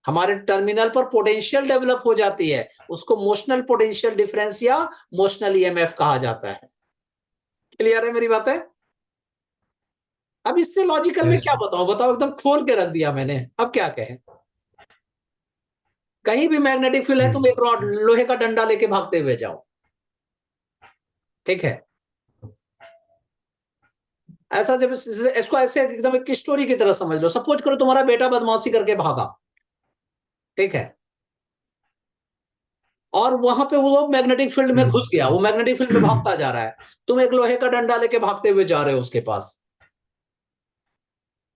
हमारे टर्मिनल पर पोटेंशियल डेवलप हो जाती है, उसको मोशनल पोटेंशियल डिफरेंस या मोशनल ईएमएफ कहा जाता है। क्लियर है मेरी बात है। अब इससे लॉजिकल में यस क्या बताऊं, बताओ, एकदम खोल के रख दिया मैंने, अब क्या कहें। कहीं भी मैग्नेटिक फील्ड है, तुम एक रॉड लोहे का डंडा लेके भागते हुए जाओ, ठीक है। ऐसा जब इसको ऐसे एकदम एक स्टोरी की तरह समझ लो। सपोज करो तुम्हारा बेटा बदमाशी करके भागा, ठीक है, और वहां पे वो मैग्नेटिक फील्ड में घुस गया, वो मैग्नेटिक फील्ड में भागता जा रहा है, तुम एक लोहे का डंडा लेके भागते हुए जा रहे हो उसके पास,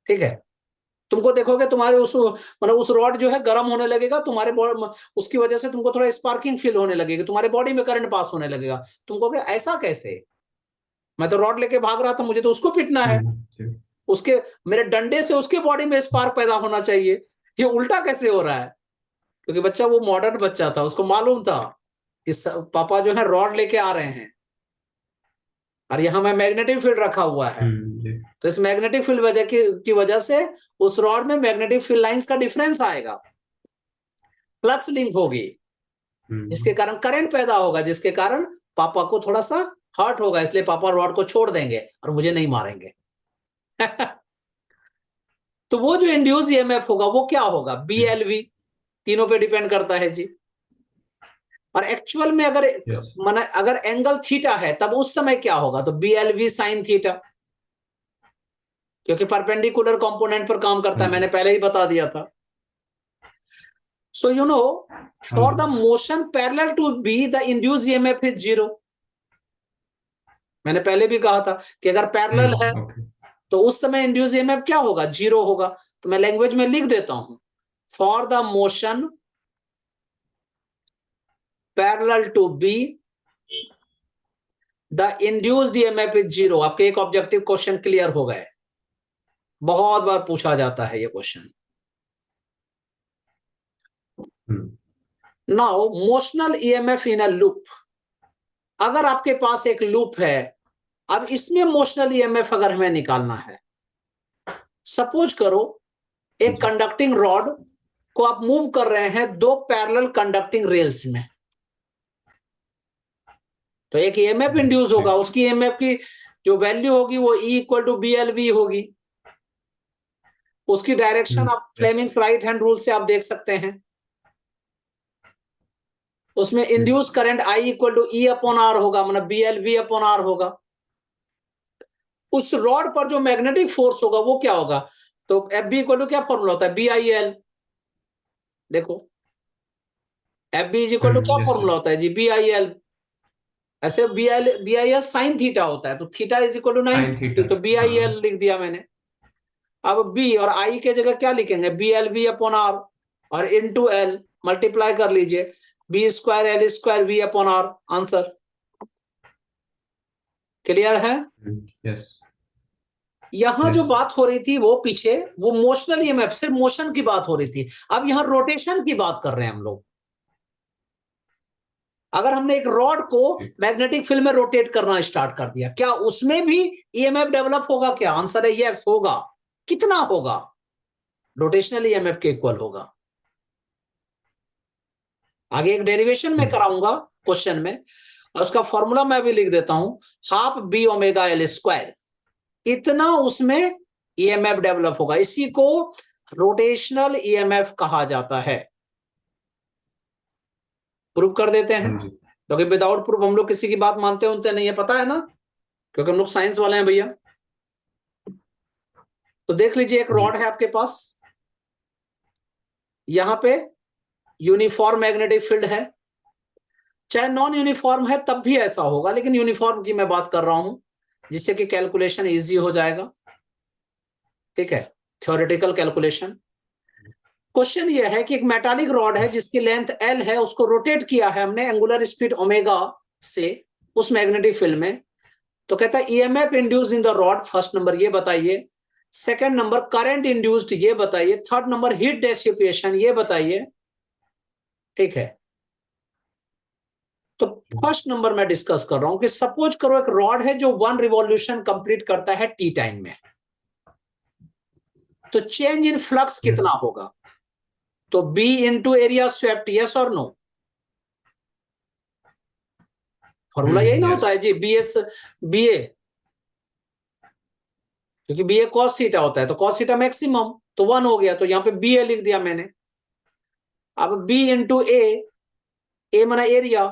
ठीक है। तुमको देखोगे तुम्हारे उस मतलब उस रॉड जो है गर्म होने लगेगा, तुम्हारे उसकी वजह से तुमको थोड़ा स्पार्किंग फील होने लगेगी, तुम्हारे बॉडी में करंट पास होने लगेगा। तुम कहोगे ऐसा कैसे, मैं तो रॉड लेके भाग रहा था, मुझे तो उसको पिटना है, उसके मेरे डंडे से उसके बॉडी में स्पार्क पैदा होना चाहिए, ये उल्टा कैसे हो रहा है। क्योंकि बच्चा वो मॉडर्न बच्चा था, उसको मालूम था कि पापा जो है रॉड लेके आ रहे हैं और यहां में मैग्नेटिक फील्ड रखा हुआ है। तो इस मैग्नेटिक फील्ड की वजह से उस रॉड में मैग्नेटिक फील्ड लाइंस का डिफरेंस आएगा, फ्लक्स लिंक होगी, जिसके कारण करंट पैदा होगा, जिसके कारण पापा को थोड़ा सा हर्ट होगा, इसलिए पापा रॉड को छोड़ देंगे और मुझे नहीं मारेंगे। तो वो जो इंड्यूस ईएमएफ होगा वो क्या होगा, बीएलवी, तीनों पे डिपेंड करता है जी। और एक्चुअल में अगर माना अगर एंगल थीटा है तब उस समय क्या होगा, तो बीएलवी साइन थीटा, क्योंकि परपेंडिकुलर कंपोनेंट पर काम करता है, मैंने पहले ही बता दिया था। So you know for the motion parallel to B the induce EMF is 0। मैंने पहले भी कहा था कि अगर पैरेलल है तो उस समय इंड्यूस ईएमएफ क्या होगा, 0 होगा। तो मैं लैंग्वेज में लिख देता हूं, for the motion parallel to B, the induced EMF is 0। आपके एक ऑब्जेक्टिव क्वेश्चन क्लियर हो गए, बहुत बार पूछा जाता है ये question. Now motional EMF in a loop, अगर आपके पास एक लूप है, अब इसमें मोशनल EMF अगर हमें निकालना है, सपोज करो एक कंडक्टिंग रॉड को आप मूव कर रहे हैं दो पैरेलल कंडक्टिंग रेल्स में, तो एक EMF इंड्यूस होगा, उसकी EMF की जो वैल्यू होगी वो E इक्वल टू BLV होगी। उसकी डायरेक्शन आप फ्लेमिंग्स राइट हैंड रूल से आप देख सकते हैं। उसमें induce current I equal to E upon R होगा, मतलब BLV अपॉन R होगा। उस रॉड पर जो मैग्नेटिक फोर्स होगा वो क्या होगा, तो FB इक्वल टू क्या फॉर्मूला होता है, BIL। देखो FB इज इक्वल टू क्या फॉर्मूला होता है जी, BIL। ऐसे BIL साइन थीटा होता है, तो थीटा इज इक्वल टू 90, तो BIL लिख दिया मैंने। अब B और I के जगह क्या लिखेंगे, BLV अपॉन R और इनटू L मल्टीप्लाई कर लीजिए, B square L square V upon R, answer clear है। यस। यहां जो बात हो रही थी वो पीछे वो मोशनल EMF, सिर्फ मोशन की बात हो रही थी। अब यहां रोटेशन की बात कर रहे हैं हम लोग। अगर हमने एक रॉड को मैग्नेटिक फील्ड में रोटेट करना स्टार्ट कर दिया, क्या उसमें भी EMF डेवलप होगा, क्या आंसर है यस होगा। कितना होगा, रोटेशनल EMF के इक्वल होगा। आगे एक डेरिवेशन में कराऊंगा क्वेश्चन में, और उसका फॉर्मूला मैं भी लिख देता हूं, half B omega L square, इतना उसमें EMF डेवलप होगा। इसी को रोटेशनल EMF कहा जाता है। प्रूव कर देते हैं, क्योंकि विदाउट प्रूफ हम लोग किसी की बात मानते होते नहीं है, पता है ना, क्योंकि हम लोग साइंस वाले हैं भैया। तो देख लीजिए, एक रॉड है आपके पास, यहां पे यूनिफॉर्म मैग्नेटिक फील्ड है, चाहे नॉन यूनिफॉर्म है तब भी ऐसा होगा, लेकिन यूनिफॉर्म की मैं बात कर रहा हूं, जिससे कि कैलकुलेशन इजी हो जाएगा। ठीक है, थ्योरेटिकल कैलकुलेशन। क्वेश्चन यह है कि एक मेटालिक रॉड है जिसकी लेंथ L है, उसको रोटेट किया है हमने एंगुलर स्पीड ओमेगा से उस मैग्नेटिक फील्ड में। तो कहता है EMF induce in the rod, first number ये बताइए, सेकंड नंबर करंट इंड्यूस्ड ये बताइए, थर्ड नंबर हीट डेसिपेशन ये बताइए। ठीक है, तो फर्स्ट नंबर मैं डिस्कस कर रहा हूं कि सपोज करो एक रॉड है जो 1 रिवॉल्यूशन कंप्लीट करता है T टाइम में, तो चेंज इन फ्लक्स कितना होगा, तो B into area swept, yes और नो। फॉर्मूला यही ना होता है जी, BA, क्योंकि BA cos थीटा होता है, तो cos थीटा मैक्सिमम, तो 1 हो गया, तो यहां पे BA लिख दिया मैंने। अब B इंटू ए माना एरिया,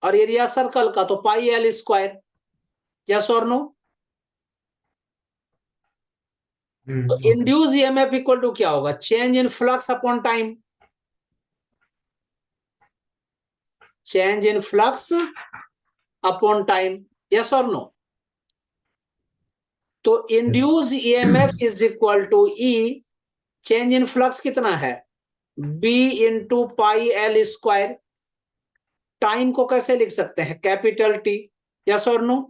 और एरिया सर्कल का तो पाई L स्क्वायर, यस और नो। तो इंड्यूस EMF इक्वल टू क्या होगा, change in flux upon time, change in flux upon time, yes और नो। तो induce EMF is equal to E, change in flux कितना है, B इंटू pi L square. Time को कैसे लिख सकते हैं, कैपिटल T, यस और नो,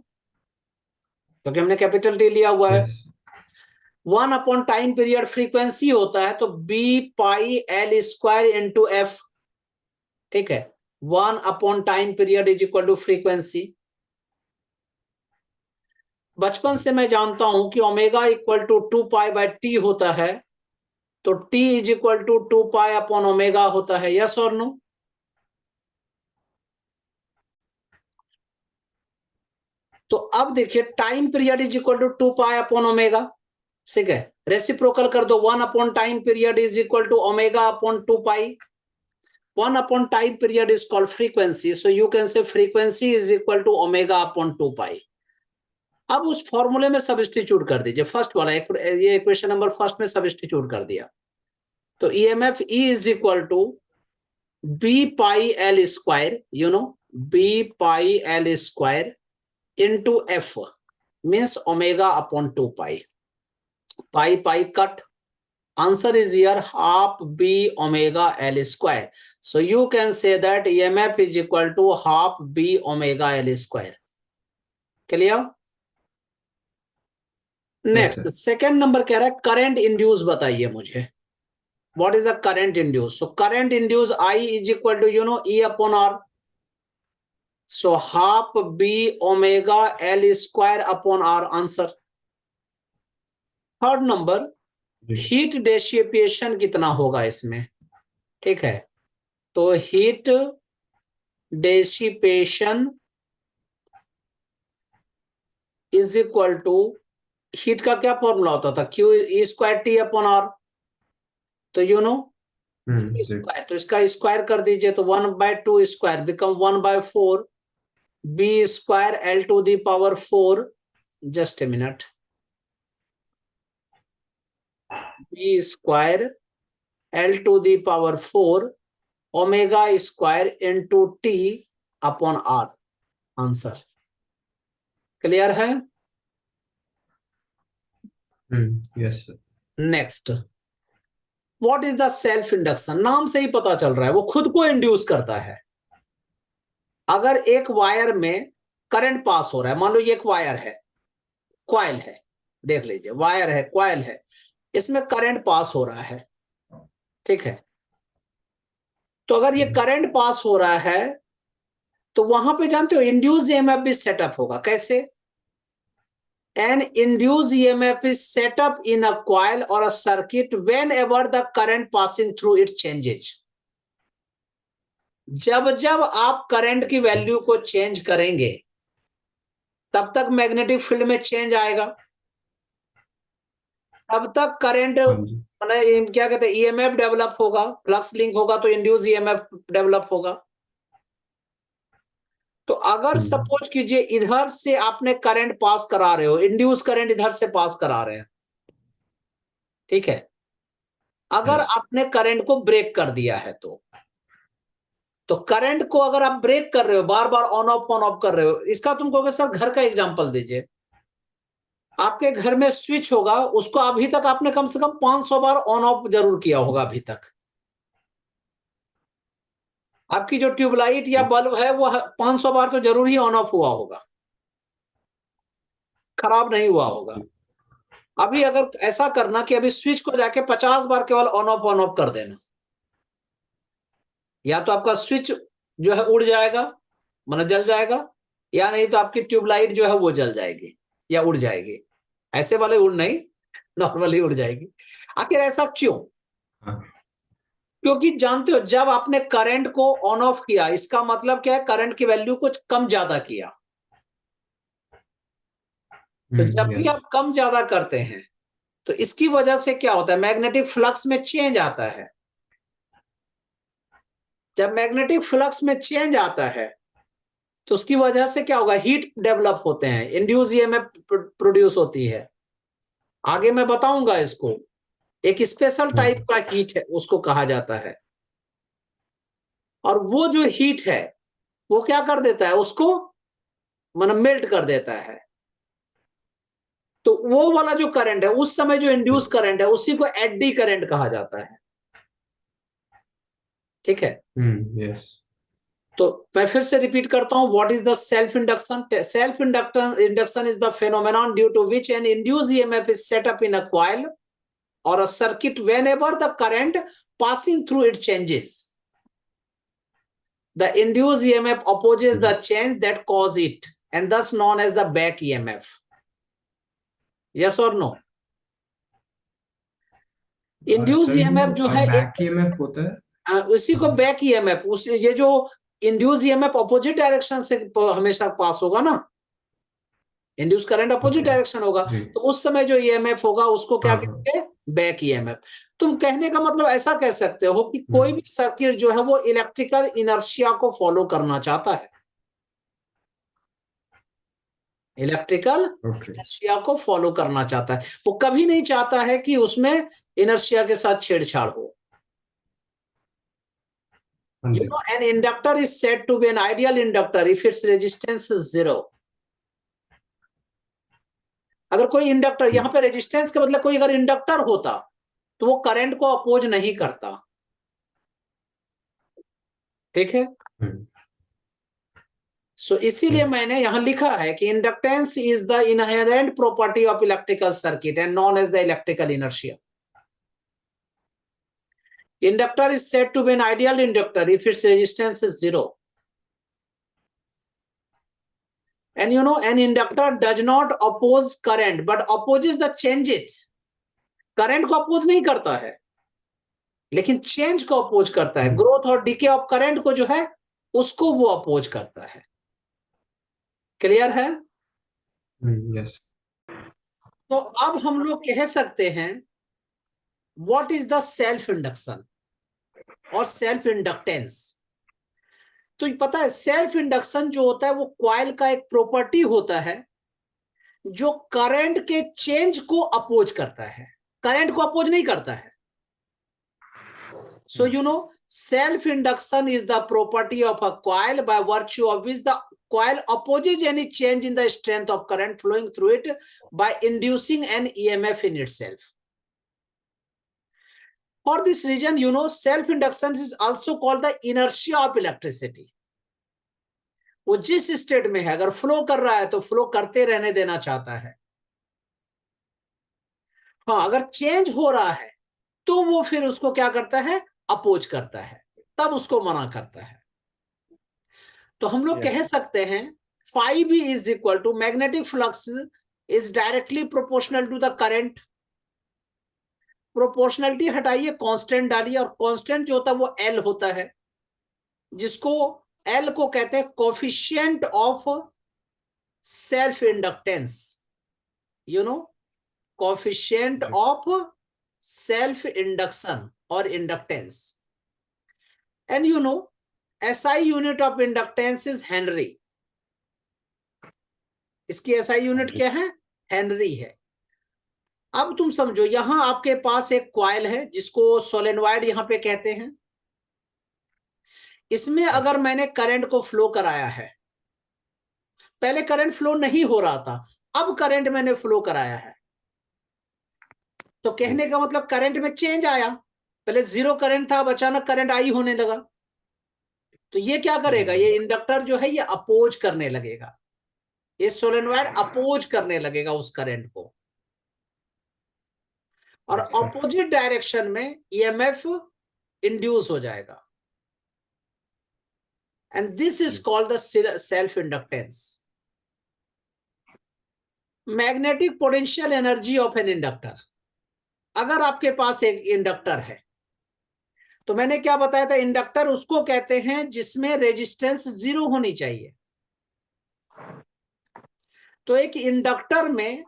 क्योंकि हमने कैपिटल T लिया हुआ है। 1 अपॉन टाइम पीरियड फ्रीक्वेंसी होता है, तो B pi L square into F। ठीक है, 1 अपॉन time period is equal to frequency. बचपन से मैं जानता हूं कि omega equal to 2 pi by T होता है, तो T is equal to 2 pi upon omega होता है, यस और नो। तो अब देखिए, time period is equal to 2 pi upon omega, ठीक है, रेसिप्रोकल कर दो, 1 अपॉन time period is equal to omega upon 2 pi. 1 upon time period is called frequency, so you can say frequency is equal to omega upon 2 pi। अब उस फॉर्मूले में substitute कर दीजिए, फर्स्ट वाला ये इक्वेशन नंबर फर्स्ट में सब्स्टिट्यूट कर दिया, तो EMF E is equal to B pi L square, you know, B pi L square into F means omega upon 2 pi। Pi pi cut, Answer is here half B omega L square. So you can say that EMF is equal to half B omega L square. Clear? Yes, Next, sir. second number कह रहा है current induce बताइए मुझे. What is the current induce? So current induce I is equal to E upon R. So half B omega L square upon R answer. Third number heat dissipation कितना होगा इसमें, ठीक है, तो heat dissipation is equal to, heat का क्या formula होता था, Q E square T upon R, तो स्क्वायर, तो इसका स्क्वायर कर दीजिए, तो 1/2 square become 1/4 B square L to the power 4, just a minute, B square L to the power 4 omega square into T upon R answer. Clear है? Yes sir. Next, what is the self induction? नाम से ही पता चल रहा है वो खुद को इंड्यूस करता है. अगर एक वायर में करंट पास हो रहा है, मान लो ये एक वायर है, कॉइल है, देख लीजिए वायर है, कॉइल है, इसमें करंट पास हो रहा है, ठीक है, तो अगर ये करंट पास हो रहा है तो वहां पे जानते हो इंड्यूस ईएमएफ भी सेटअप होगा. कैसे? An induced EMF is set up in a coil or a circuit whenever the current passing through it changes. जब जब आप करंट की वैल्यू को चेंज करेंगे तब तक मैग्नेटिक फील्ड में चेंज आएगा, तब तक करंट मतलब क्या कहते हैं ईएमएफ डेवलप होगा, फ्लक्स लिंक होगा तो इंड्यूस ईएमएफ डेवलप होगा. तो अगर सपोज कीजिए इधर से आपने करंट पास करा रहे हो, इंड्यूस करंट इधर से पास करा रहे हैं, ठीक है, अगर आपने करंट को ब्रेक कर दिया है तो करंट को अगर आप ब्रेक कर रहे हो, बार बार ऑन ऑफ कर रहे हो, इसका तुम कहोगे सर घर का एग्जांपल दीजिए. आपके घर में स्विच होगा, उसको अभी तक आपने कम से कम 500 बार ऑन ऑफ जरूर किया होगा अभी तक. आपकी जो ट्यूबलाइट या बल्ब है वो 500 बार तो जरूर ही ऑन ऑफ हुआ होगा, खराब नहीं हुआ होगा. अभी अगर ऐसा करना कि अभी स्विच को जाके 50 बार केवल ऑन ऑफ कर देना, या तो आपका स्विच जो है उड़ जाएगा, मतलब जल जाएगा, या नहीं तो आपकी ट्यूबलाइट जो है वो जल जाएगी या उड़ जाएगी. ऐसे वाले उड़ नहीं, नॉर्मली उड़ जाएगी. आखिर ऐसा क्यों? क्योंकि जानते हो जब आपने करंट को ऑन ऑफ किया, इसका मतलब क्या है, करंट की वैल्यू को कम ज्यादा किया. तो जब भी आप कम ज्यादा करते हैं तो इसकी वजह से क्या होता है, मैग्नेटिक फ्लक्स में चेंज आता है. जब मैग्नेटिक फ्लक्स में चेंज आता है तो उसकी वजह से क्या होगा, हीट डेवलप होते हैं, इंड्यूस ईएमएफ प्रोड्यूस होती है. आगे मैं बताऊंगा इसको, एक स्पेशल टाइप का हीट है उसको कहा जाता है. और वो जो हीट है वो क्या कर देता है, उसको मतलब मेल्ट कर देता है. तो वो वाला जो करंट है, उस समय जो इंड्यूस करंट है, उसी को एडी करंट कहा जाता है. ठीक है. यस. तो मैं फिर से रिपीट करता हूं, what is the self induction? Self induction is the phenomenon due to which an induced EMF is set up in a coil or a circuit whenever the current passing through it changes. The induced EMF opposes the change that cause it and thus known as the back EMF. Yes or no? Induced EMF जो है back EMF होता है, उसी को back EMF, उस ये जो induced EMF opposite direction से हमेशा पास होगा ना, इंड्यूस करंट अपोजिट डायरेक्शन होगा, तो उस समय जो ईएमएफ होगा उसको क्या कहते हैं, बैक ईएमएफ. तुम कहने का मतलब ऐसा कह सकते हो कि कोई भी सर्किट जो है वो इलेक्ट्रिकल इनर्शिया को फॉलो करना चाहता है, इलेक्ट्रिकल इनर्शिया को फॉलो करना चाहता है, वो कभी नहीं चाहता है कि उसमें इनर्शिया के साथ छेड़छाड़ हो. You know, an inductor is said to be an ideal inductor if its resistance is 0. अगर कोई इंडक्टर, यहां पे रेजिस्टेंस के मतलब कोई अगर इंडक्टर होता तो वो करंट को अपोज नहीं करता, ठीक है। सो इसीलिए मैंने यहां लिखा है कि inductance is the inherent property of electrical circuit and known as the electrical inertia. Inductor is said to be an ideal inductor if its resistance is 0. And you know, an inductor does not oppose current but opposes the changes. Current को oppose नहीं करता है, लेकिन change को oppose करता है. Growth और decay of current को जो है उसको वो अपोज करता है. क्लियर है? Yes. तो अब हम लोग कह सकते हैं what is the self induction और सेल्फ इंडक्टेंस. तो पता है सेल्फ इंडक्शन जो होता है वो कॉइल का एक प्रॉपर्टी होता है जो करंट के चेंज को अपोज करता है, करंट को अपोज नहीं करता है. सो you no self induction is the property of a coil by virtue of which the coil opposes any change in the strength of current flowing through it by inducing an EMF in itself. For this reason, you know, self-induction is also called the inertia of electricity. वो जिस state में है अगर flow कर रहा है तो flow करते रहने देना चाहता है. हाँ, अगर चेंज हो रहा है तो वो फिर उसको क्या करता है, अपोज करता है, तब उसको मना करता है. तो हम लोग कह सकते हैं phi b is equal to magnetic flux is directly proportional to the current. Proportionality हटाइए, कांस्टेंट डालिए, और कांस्टेंट जो होता है वो एल होता है, जिसको एल को कहते हैं coefficient of self inductance. You know, coefficient of self induction और inductance. And you know SI unit of inductance is henry. इसकी SI यूनिट क्या है, हेनरी है. अब तुम समझो यहां आपके पास एक कॉइल है जिसको सोलेनॉइड यहां पे कहते हैं. इसमें अगर मैंने करंट को फ्लो कराया है, पहले करंट फ्लो नहीं हो रहा था, अब करंट मैंने फ्लो कराया है, तो कहने का मतलब करंट में चेंज आया. पहले जीरो करंट था, अब अचानक करंट आई होने लगा. तो ये क्या करेगा, ये इंडक्टर जो है ये अपोज करने लगेगा, ये सोलेनॉइड अपोज करने लगेगा उस करंट को, और ऑपोजिट डायरेक्शन में ईएमएफ इंड्यूस हो जाएगा. And this is called the self inductance. Magnetic potential energy of an inductor. अगर आपके पास एक इंडक्टर है, तो मैंने क्या बताया था, इंडक्टर उसको कहते हैं जिसमें रेजिस्टेंस 0 होनी चाहिए. तो एक इंडक्टर में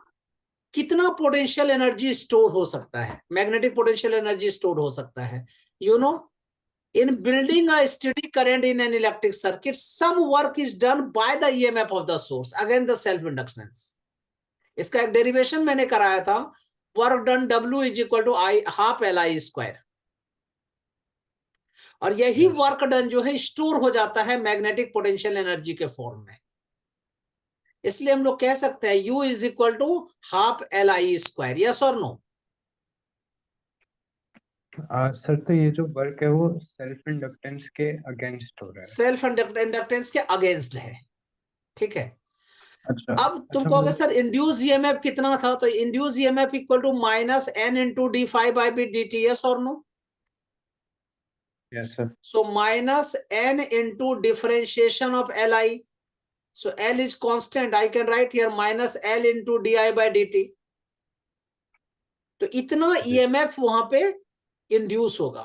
कितना पोटेंशियल एनर्जी स्टोर हो सकता है, मैग्नेटिक पोटेंशियल एनर्जी स्टोर हो सकता है. You know, in building a steady current in an electric circuit, some work is done by the EMF of the source, again the self inductance. इसका एक derivation मैंने कराया था, work done W is equal to I half LI square. और यही work done जो है store हो जाता है मैग्नेटिक पोटेंशियल एनर्जी के फॉर्म में. इसलिए हम लोग कह सकते हैं U is equal to half LI square. Yes और नो? सर तो ये जो वर्क है वो सेल्फ इंडक्टेंस के अगेंस्ट हो रहा है. सेल्फ इंडक्टेंस के अगेंस्ट है, ठीक है. अच्छा, अब तुम कहोगे सर इंड्यूस ईएमएफ कितना था, तो induce EMF equal to minus n into D phi by B D T. Yes और no? Yes sir. So minus n into differentiation of Li. So L is constant, I can write here minus L into D I by D T. तो इतना EMF वहां पे induce होगा.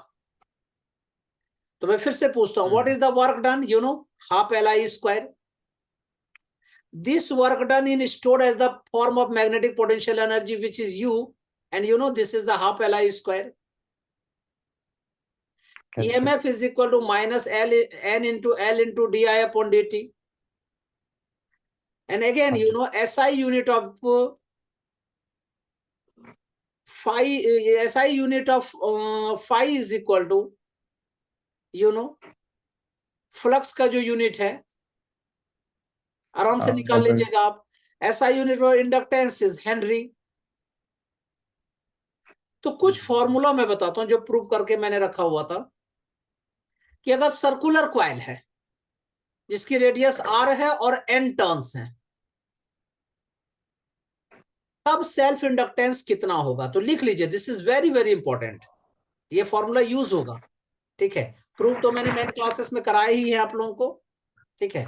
तो मैं फिर से पूछता हूं, what is the work done? You know, half LI square. This work done in stored as the form of magnetic potential energy, which is U, and you know this is the half LI square. EMF is equal to minus N into L into di upon dt. And again, you know, SI unit of SI unit of phi is equal to, you know, flux का जो unit है आराम से निकाल लीजिएगा आप. SI unit of inductance is Henry. तो कुछ फॉर्मूला मैं बताता हूं जो प्रूव करके मैंने रखा हुआ था कि अगर सर्कुलर क्वाइल है जिसकी रेडियस r है और n टर्न्स हैं, तब सेल्फ इंडक्टेंस कितना होगा। तो लिख लीजिए, this is very very important, ये फॉर्मूला यूज होगा। ठीक है, प्रूव तो मैंने मेन क्लासेस में कराया ही है आप लोगों को। ठीक है,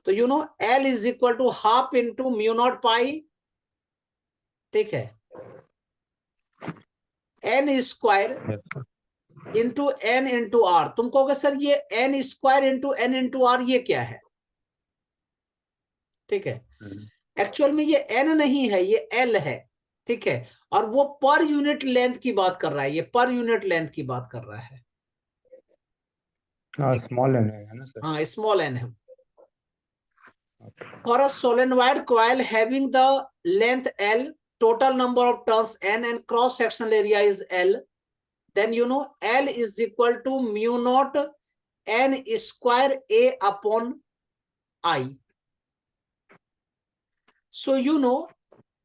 तो you know L is equal to half into mu naught pi, ठीक है, n square into n into R. तुम कहोगे सर ये n square into n into R ये क्या है? ठीक है, एक्चुअल में ये n नहीं है, ये L है। ठीक है, और वो पर यूनिट लेंथ की बात कर रहा है, ये पर यूनिट लेंथ की बात कर रहा है। स्मॉल एन है ना सर? हाँ, स्मॉल n है। For a solenoid coil having the length L, total number of turns n and cross sectional area is L, then you know L is equal to mu naught n square A upon I. So you know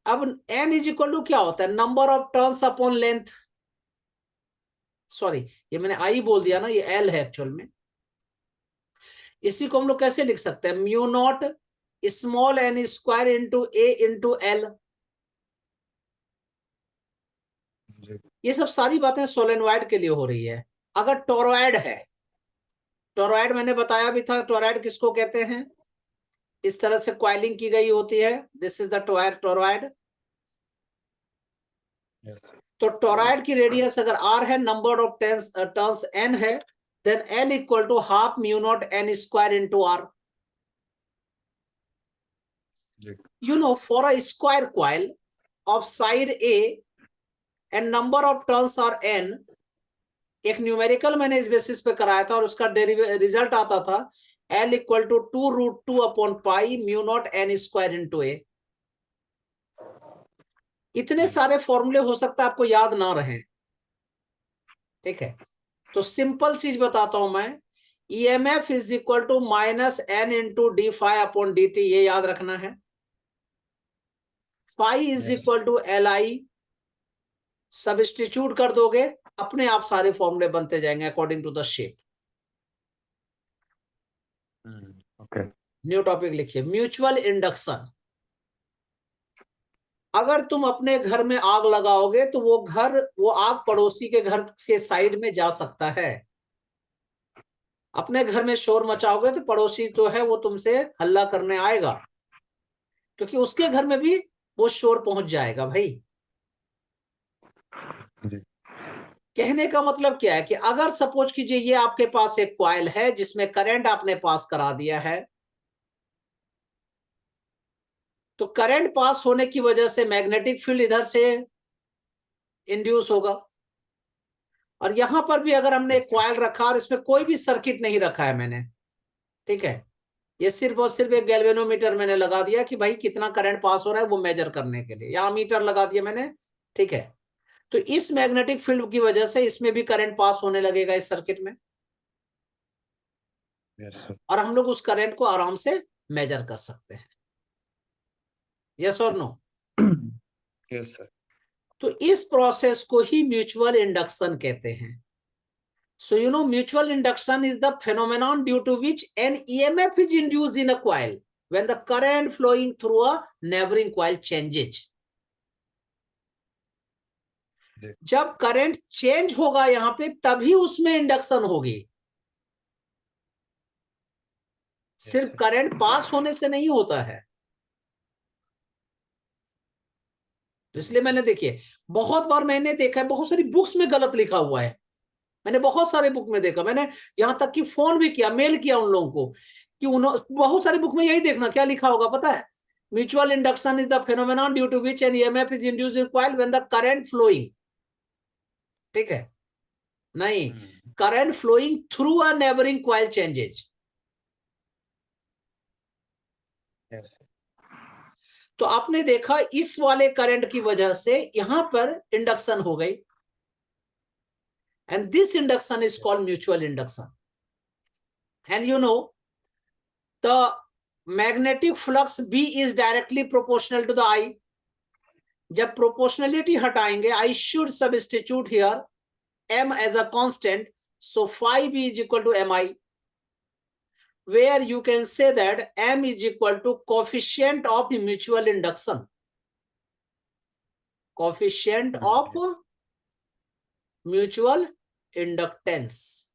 अब n is equal to क्या होता है? Number of turns upon length. Sorry, ये मैंने I बोल दिया ना, ये L है एक्चुअल में। इसी को हम लोग कैसे लिख सकते हैं? Mu naught small n square into A into L। ये सब सारी बातें सोलेनॉइड के लिए हो रही है। अगर टोरॉइड है, टोरॉइड मैंने बताया भी था, टोरॉइड किसको कहते हैं? इस तरह से क्वाइलिंग की गई होती है, दिस इज द टोरॉइड। तो टोरॉइड की रेडियस अगर r है, नंबर ऑफ टर्न्स n है, then L equal to half mu naught n square into r। You know, for a square coil of side A and number of turns are n, एक numerical मैंने इस basis पे कराया था और उसका result आता था L equal to 2√2 upon pi mu naught n square into A। इतने सारे फॉर्मूले हो सकता है आपको याद ना रहे। ठीक है, तो सिंपल चीज बताता हूं मैं, EMF is equal to minus n into D phi upon D T, ये याद रखना है। Phi is equal to LI, substitute कर दोगे, अपने आप सारे फॉर्मूले बनते जाएंगे according to the shape. Okay, new topic लिखिए, म्यूचुअल इंडक्शन। अगर तुम अपने घर में आग लगाओगे तो वो आग पड़ोसी के घर के साइड में जा सकता है। अपने घर में शोर मचाओगे तो पड़ोसी तो है वो तुमसे हल्ला करने आएगा, क्योंकि उसके घर में भी वो शोर पहुंच जाएगा भाई। कहने का मतलब क्या है कि अगर सपोज कीजिए ये आपके पास एक कॉइल है जिसमें करंट आपने पास करा दिया है, तो करंट पास होने की वजह से मैग्नेटिक फील्ड इधर से इंड्यूस होगा। और यहां पर भी अगर हमने एक कॉइल रखा और इसमें कोई भी सर्किट नहीं रखा है मैंने, ठीक है, ये सिर्फ और सिर्फ एक गैल्वेनोमीटर मैंने लगा दिया कि भाई कितना करंट पास हो रहा है वो मेजर करने के लिए, या मीटर लगा दिया मैंने। ठीक है, तो इस मैग्नेटिक फील्ड की वजह से इसमें भी करंट पास होने लगेगा इस सर्किट में। और हम लोग उस करंट को आराम से मेजर कर सकते हैं। यस और नो? Yes sir. तो इस प्रोसेस को ही म्यूचुअल इंडक्शन कहते हैं। So you know mutual induction is the phenomenon due to which an EMF is induced in a coil when the current flowing through a neighboring coil changes. जब current change होगा यहां पे तभी उसमें induction होगी, सिर्फ करंट पास होने से नहीं होता है। तो इसलिए मैंने देखिए बहुत बार मैंने देखा है बहुत सारी बुक्स में गलत लिखा हुआ है, मैंने बहुत सारे बुक में देखा, मैंने यहां तक कि फोन भी किया, मेल किया उन लोगों को कि बहुत सारे बुक में यही देखना क्या लिखा होगा पता है? Mutual induction is the phenomenon due to which an EMF is induced in coil when the current flowing. ठीक है, नहीं, current flowing through a neighbouring coil changes. तो आपने देखा इस वाले करंट की वजह से यहां पर इंडक्शन हो गई, and this induction is called mutual induction. And you know the magnetic flux B is directly proportional to the I. जब प्रोपोर्शनलिटी हटाएंगे, I should substitute here m as a constant, so phi b is equal to mi, where you can say that m is equal to coefficient of mutual induction, coefficient of mutual inductance.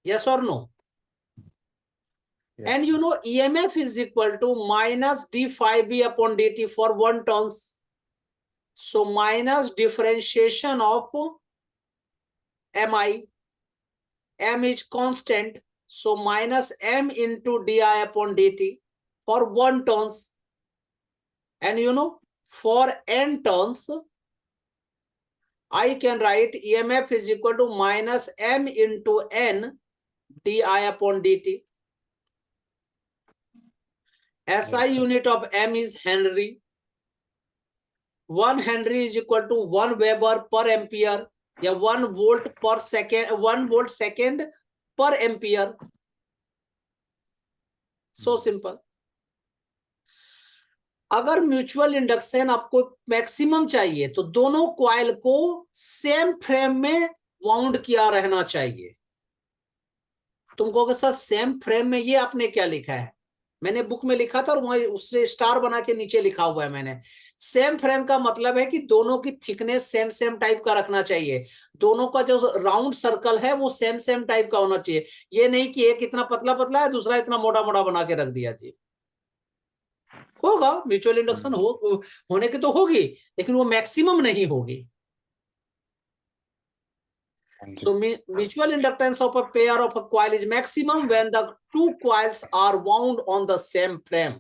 Yes or no? Yes. And you know EMF is equal to minus d phi b upon dt for 1 turns. So minus differentiation of mi, m is constant, so minus m into di upon dt for 1 turns. And you know for n turns, I can write EMF is equal to minus m into n di upon dt. SI unit of m is Henry. 1 Henry is equal to 1 Weber per ampere, या 1 volt per second, 1 volt second per ampere. So simple. अगर mutual induction आपको maximum चाहिए तो दोनों coil को same frame में wound किया रहना चाहिए. तुम कहोगे सर सेम फ्रेम में ये आपने क्या लिखा है? मैंने बुक में लिखा था और वहां उससे स्टार बना के नीचे लिखा हुआ है मैंने. सेम फ्रेम का मतलब है कि दोनों की थिकनेस सेम सेम टाइप का रखना चाहिए. दोनों का जो राउंड सर्कल है वो सेम सेम टाइप का होना चाहिए. ये नहीं कि एक इतना पतला पतला है दूसरा इतना मोटा मोटा बना के रख दिया. जी होगा म्यूचुअल इंडक्शन होने की तो होगी, लेकिन वो मैक्सिमम नहीं होगी. So mutual inductance of a pair of a coil is maximum when the two coils are wound on the same frame.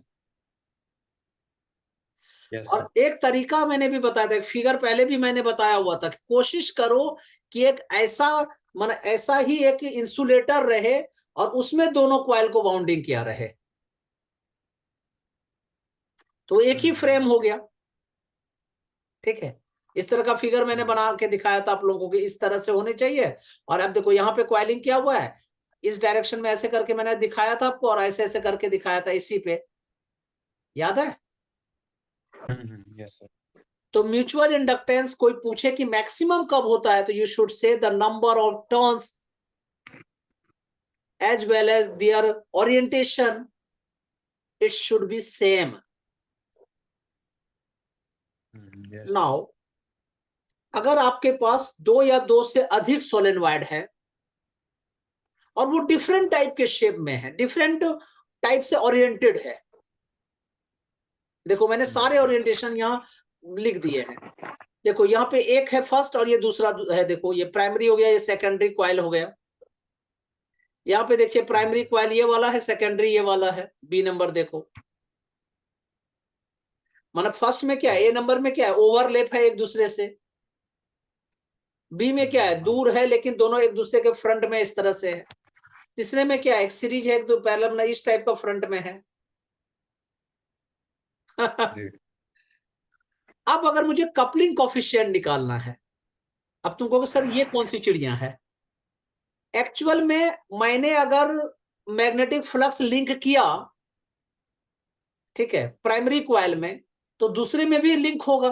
Yes, और एक तरीका मैंने भी बताया था, एक फिगर पहले भी मैंने बताया हुआ था कि कोशिश करो कि एक ऐसा ही एक इंसुलेटर रहे और उसमें दोनों कॉइल को वाउंडिंग किया रहे, तो एक ही फ्रेम हो गया. ठीक है, इस तरह का फिगर मैंने बना के दिखाया था आप लोगों को, इस तरह से होने चाहिए. और अब देखो यहाँ पे कॉइलिंग किया हुआ है, इस डायरेक्शन में ऐसे करके मैंने दिखाया था आपको, और ऐसे ऐसे करके दिखाया था इसी पे, याद है? yes, sir. तो म्यूचुअल इंडक्टेंस कोई पूछे कि मैक्सिमम कब होता है, तो you should say the number of turns as well as their orientation, it should be same. Yes. Now अगर आपके पास 2 या 2 से अधिक सोलेनॉइड है और वो डिफरेंट टाइप के शेप में है, डिफरेंट टाइप से ओरिएंटेड है, देखो मैंने सारे ओरिएंटेशन यहाँ लिख दिए हैं. देखो यहाँ पे एक है फर्स्ट और ये दूसरा है. देखो ये प्राइमरी हो गया, ये सेकेंडरी कॉइल हो गया. यहाँ पे देखिए प्राइमरी कॉइल ये वाला है, सेकेंडरी ये वाला है. बी नंबर देखो, मतलब फर्स्ट में क्या है, ए नंबर में क्या है, ओवरलैप है एक दूसरे से. बी में क्या है, दूर है लेकिन दोनों एक दूसरे के फ्रंट में इस तरह से है. तीसरे में क्या है, एक सीरीज है, एक दो पैरेलल में इस टाइप का फ्रंट में है. अब अगर मुझे कपलिंग कोफिशिएंट निकालना है, अब तुम कहोगे सर ये कौन सी चिड़िया है. एक्चुअल में मैंने अगर मैग्नेटिक फ्लक्स लिंक किया, ठीक है, प्राइमरी कॉइल में, तो दूसरे में भी लिंक होगा.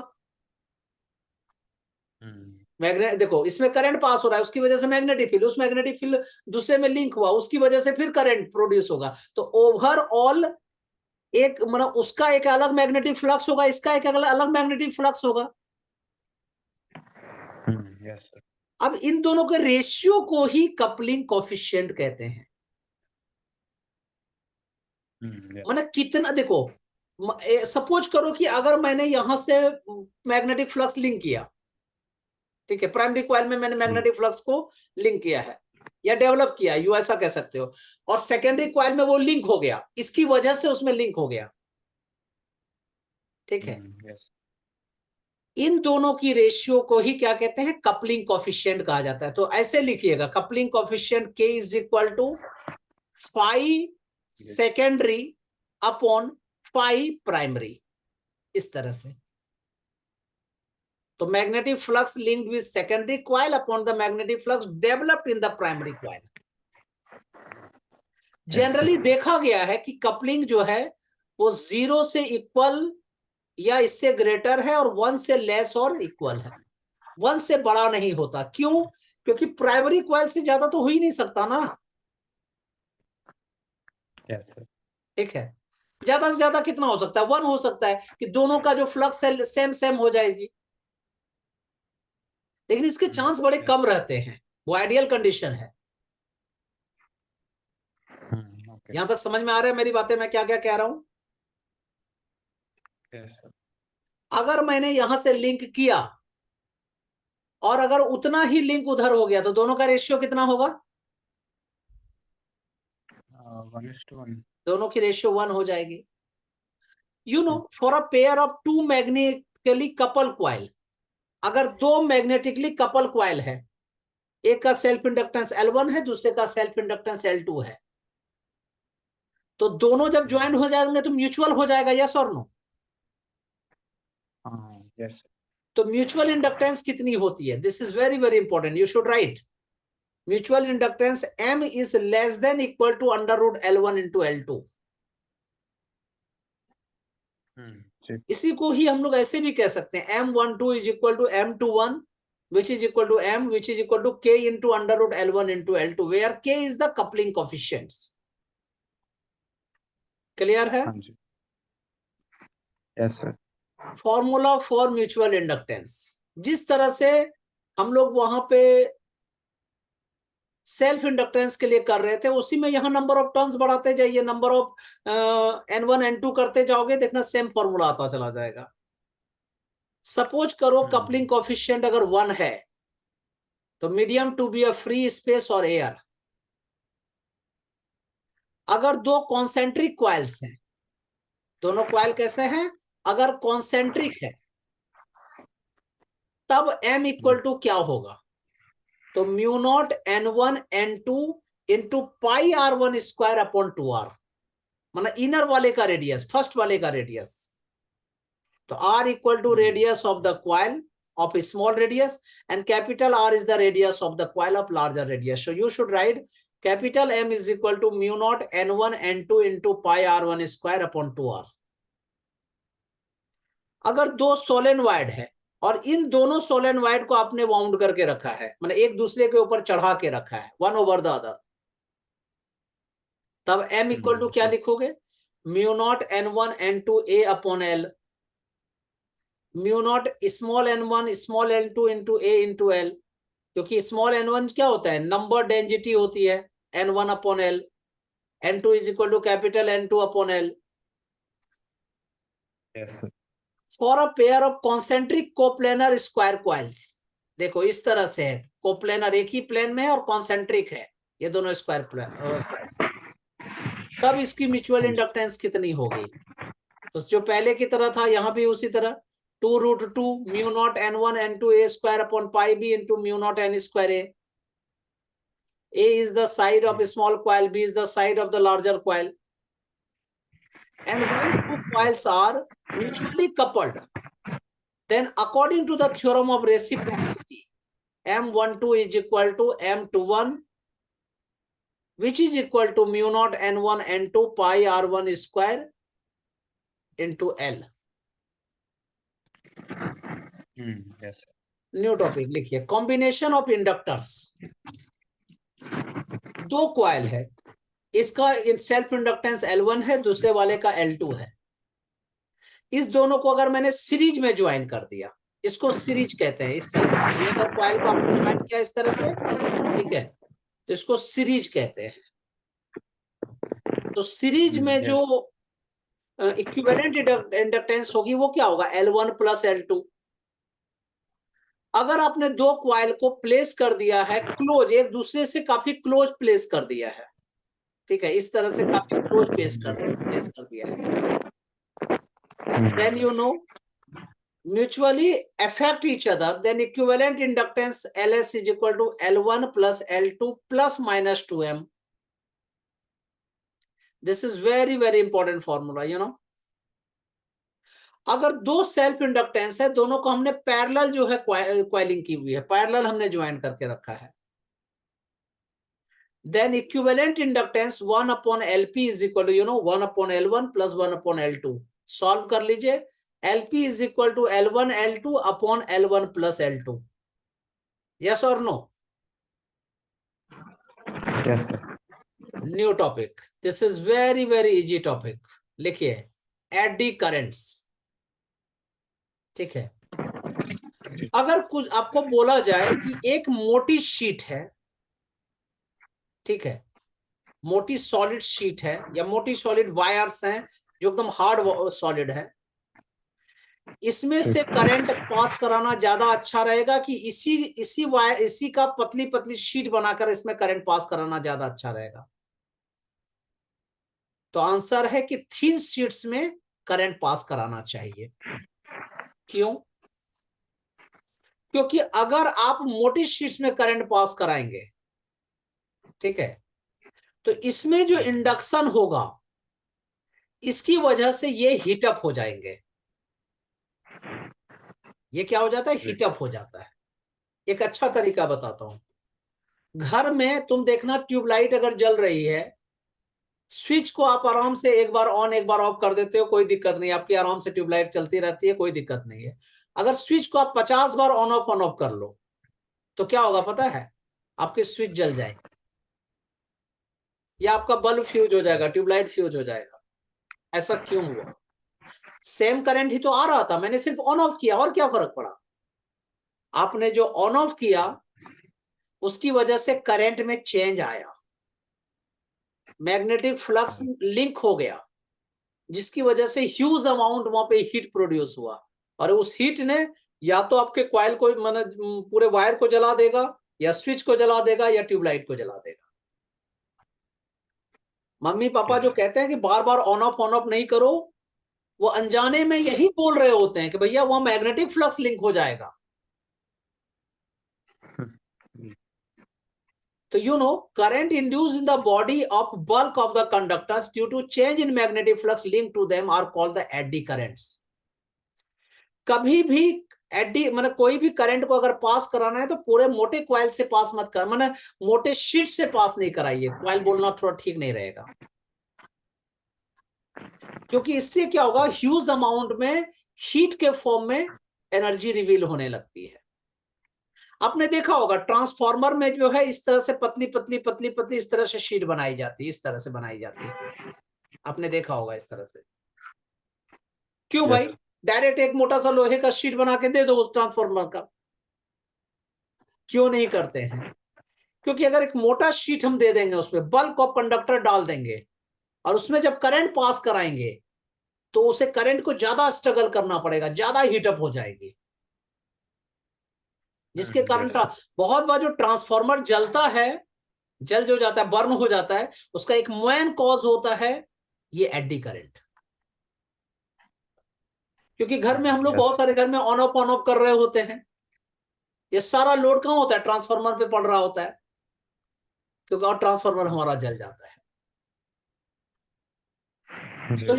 मैग्नेट देखो इसमें करंट पास हो रहा है, उसकी वजह से मैग्नेटिक फील्ड, उस मैग्नेटिक फील्ड दूसरे में लिंक हुआ, उसकी वजह से फिर करंट प्रोड्यूस होगा. तो ओवरऑल एक मतलब उसका एक अलग मैग्नेटिक फ्लक्स होगा, इसका एक अलग मैग्नेटिक फ्लक्स होगा. Yes, sir. अब इन दोनों के रेशियो को ही कपलिंग कोफिशिएंट कहते हैं. Yes. मतलब कितना, देखो सपोज करो कि अगर मैंने यहां से मैग्नेटिक फ्लक्स लिंक किया, ठीक है, प्राइमरी कॉइल में मैंने मैग्नेटिक फ्लक्स को लिंक किया है या डेवलप किया है, यू ऐसा कह सकते हो, और सेकेंडरी कॉइल में वो लिंक हो गया, इसकी वजह से उसमें लिंक हो गया. ठीक है, Yes. इन दोनों की रेशियो को ही क्या कहते हैं, कपलिंग कोफिशिएंट कहा जाता है. तो ऐसे लिखिएगा, coupling coefficient K is equal to phi secondary upon pi primary, इस तरह से. तो magnetic flux linked with secondary coil upon the magnetic flux developed in the primary coil. Generally देखा गया है कि कपलिंग जो है वो 0 से इक्वल या इससे ग्रेटर है और 1 से लेस और इक्वल है, 1 से बड़ा नहीं होता। क्यों? क्योंकि प्राइमरी कॉइल से ज्यादा तो हो ही नहीं सकता ना। Yes sir. ठीक है, ज्यादा से ज्यादा कितना हो सकता है? 1 हो सकता है कि दोनों का जो फ्लक्स है सेम सेम हो जाए जी, लेकिन इसके चांस बड़े कम रहते हैं, वो आइडियल कंडीशन है। ओके। यहां तक समझ में आ रहा है मेरी बातें, मैं क्या क्या कह रहा हूं? Yes sir. अगर मैंने यहां से लिंक किया और अगर उतना ही लिंक उधर हो गया तो दोनों का रेशियो कितना होगा? 1:1। दोनों की रेशियो 1 हो जाएगी। You know, for a pair of 2 magnetically couple coil, अगर 2 मैग्नेटिकली कपल क्वाइल है, एक का सेल्फ इंडक्टेंस L1 है, दूसरे का सेल्फ इंडक्टेंस L2 है, तो दोनों जब ज्वाइन हो जाएंगे तो म्यूचुअल हो जाएगा, यस और नो? हाँ यस। तो म्यूचुअल इंडक्टेंस कितनी होती है? This is very very important, you should write. Mutual inductance M is less than equal to √L1 into L2। इसी को ही हम लोग ऐसे भी कह सकते हैं, M12 is equal to M21 which is equal to M which is equal to K into √L1 into L2 where K is the coupling coefficients। Clear है? हाँ जी। Yes sir. Formula for mutual inductance, जिस तरह से हम लोग वहां पे सेल्फ इंडक्टेंस के लिए कर रहे थे, उसी में यहाँ नंबर ऑफ टर्न्स बढ़ाते जाइए, नंबर ऑफ N1 N2 करते जाओगे, देखना सेम फॉर्मूला आता चला जाएगा। सपोज करो कपलिंग कोएफिशिएंट अगर 1 है तो medium to be a free space और एयर। अगर 2 कॉन्सेंट्रिक क्वाइल्स हैं, दोनों क्वाइल कैसे हैं? अगर कॉन्सेंट्रिक है तब M इक्वल टू क्या होगा? तो μ0 N1 N2 into pi R1 square upon 2R, मतलब इनर वाले का रेडियस, फर्स्ट वाले का रेडियस। तो R equal to radius of the coil of a small radius and capital R is the radius of the coil of larger radius. So you should write capital M is equal to μ0 N1 N2 into pi R1 square upon 2R। अगर 2 solenoid है और इन दोनों solenoid को आपने wound करके रखा है, मतलब एक दूसरे के ऊपर चढ़ा के रखा है, 1 ओवर द अदर, तब M इक्वल टू क्या लिखोगे? μ0 N1 N2 A upon L, μ0 small n1 small n2 into A into L, क्योंकि स्मॉल n1 क्या होता है? नंबर डेंसिटी होती है, n1 upon L, n2 is equal to capital N2 upon L। Yes sir. For a pair of concentric coplanar square coils, देखो इस तरह से है, कोप्लेनर एक ही प्लेन में है और कॉन्सेंट्रिक है, ये दोनों स्क्वायर क्वाइल्स, तब इसकी म्यूचुअल इंडक्टेंस कितनी होगी? तो जो पहले की तरह था यहां भी उसी तरह, 2√2 μ0 N1 N2 A square upon pi B into μ0 N square A। A is the side of a small coil, B is the side of the larger coil, and when 2 coils are mutually coupled, then according to the theorem of reciprocity, M12 is equal to M21 which is equal to μ0 N1 N2 pi R1 square into L। Yes. New topic लिखिए, combination of inductors. 2 coil है, इसका self inductance L1 है, दूसरे वाले का L2 है। इस दोनों को अगर मैंने सीरीज में ज्वाइन कर दिया, इसको सीरीज कहते हैं। इस तरह अगर क्वाइल को आपने ज्वाइन किया इस तरह से, ठीक है, तो इसको सीरीज कहते हैं। तो सीरीज में जो इक्विवेलेंट इंडक्टेंस होगी वो क्या होगा? L1 plus L2। अगर आपने 2 क्वाइल को प्लेस कर दिया है क्लोज, एक दूसरे से काफी क्लोज प्लेस कर दिया है, ठीक है, इस तरह से काफी क्लोज प्लेस कर दिया है, then you know mutually affect each other, then equivalent inductance LS is equal to L1 plus L2 plus minus 2M। This is very very important formula, you know। अगर 2 सेल्फ इंडक्टेंस है, दोनों को हमने parallel जो है coiling की हुई है, पैरेलल हमने ज्वाइन करके रखा है, then equivalent inductance 1 upon LP is equal to 1 upon L1 plus 1 upon L2। Solve कर लीजिए, LP is equal to L1 L2 upon L1 plus L2. Yes or no? Yes, sir. New topic. This is very very easy topic. लिखिए AD currents. ठीक है, अगर कुछ आपको बोला जाए कि एक मोटी शीट है, ठीक है, मोटी सॉलिड शीट है या मोटी सॉलिड वायर्स हैं जो एकदम हार्ड सॉलिड है, इसमें से करंट पास कराना ज्यादा अच्छा रहेगा कि इसी वायर इसी का पतली पतली शीट बनाकर इसमें करंट पास कराना ज्यादा अच्छा रहेगा? तो आंसर है कि थिन शीट्स में करंट पास कराना चाहिए। क्यों? क्योंकि अगर आप मोटी शीट्स में करंट पास कराएंगे, ठीक है, तो इसमें जो इंडक्शन होगा इसकी वजह से ये हीटअप हो जाएंगे। ये क्या हो जाता है? हीटअप हो जाता है। एक अच्छा तरीका बताता हूं। घर में तुम देखना, ट्यूबलाइट अगर जल रही है, स्विच को आप आराम से एक बार ऑन एक बार ऑफ कर देते हो, कोई दिक्कत नहीं, आपकी आराम से ट्यूबलाइट चलती रहती है, कोई दिक्कत नहीं है। अगर स्विच को आप 50 बार ऑन ऑफ कर लो तो क्या होगा पता है? आपकी स्विच जल जाएगी या आपका बल्ब फ्यूज हो जाएगा, ट्यूबलाइट फ्यूज हो जाएगा। ऐसा क्यों हुआ? सेम करंट ही तो आ रहा था, मैंने सिर्फ ऑन ऑफ किया, और क्या फर्क पड़ा? आपने जो ऑन ऑफ किया उसकी वजह से करंट में चेंज आया, मैग्नेटिक फ्लक्स लिंक हो गया, जिसकी वजह से ह्यूज अमाउंट वहां पे हीट प्रोड्यूस हुआ, और उस हीट ने या तो आपके कॉइल को माने पूरे वायर को जला देगा, या स्विच को जला देगा, या ट्यूबलाइट को जला देगा। मम्मी पापा जो कहते हैं कि बार बार ऑन ऑफ नहीं करो, वो अनजाने में यही बोल रहे होते हैं कि भैया वहां मैग्नेटिक फ्लक्स लिंक हो जाएगा। तो current induced in the body of bulk of the conductors due to change in magnetic flux linked to them are called the eddy currents. कभी भी एडी मतलब कोई भी करंट को अगर पास कराना है तो पूरे मोटे कॉइल से पास मत कर, मतलब मोटे शीट से पास नहीं कराइए। कॉइल बोलना थोड़ा ठीक नहीं रहेगा, क्योंकि इससे क्या होगा, ह्यूज अमाउंट में हीट के फॉर्म में एनर्जी रिवील होने लगती है। आपने देखा होगा ट्रांसफार्मर में जो है इस तरह से पतली पतली पतली पतली इस तरह से शीट बनाई जाती है, इस तरह से बनाई जाती है, आपने देखा होगा इस तरह से। क्यों भाई? डायरेक्ट एक मोटा सा लोहे का शीट बना के दे दो उस ट्रांसफार्मर का। क्यों नहीं करते हैं? क्योंकि अगर एक मोटा शीट हम दे देंगे, उसमें बल्क ऑफ कंडक्टर डाल देंगे, और उसमें जब करंट पास कराएंगे तो उसे करंट को ज्यादा स्ट्रगल करना पड़ेगा, ज्यादा हीटअप हो जाएगी, जिसके कारण बहुत बार जो ट्रांसफार्मर जलता है, जल जो जाता है, बर्न हो जाता है, उसका एक मेन कॉज होता है ये एडी करंट। क्योंकि घर में हम लोग बहुत सारे घर में ऑन ऑफ कर रहे होते हैं, ये सारा लोड कहां होता है? ट्रांसफार्मर पे पड़ रहा होता है, क्योंकि और ट्रांसफार्मर हमारा जल जाता है। So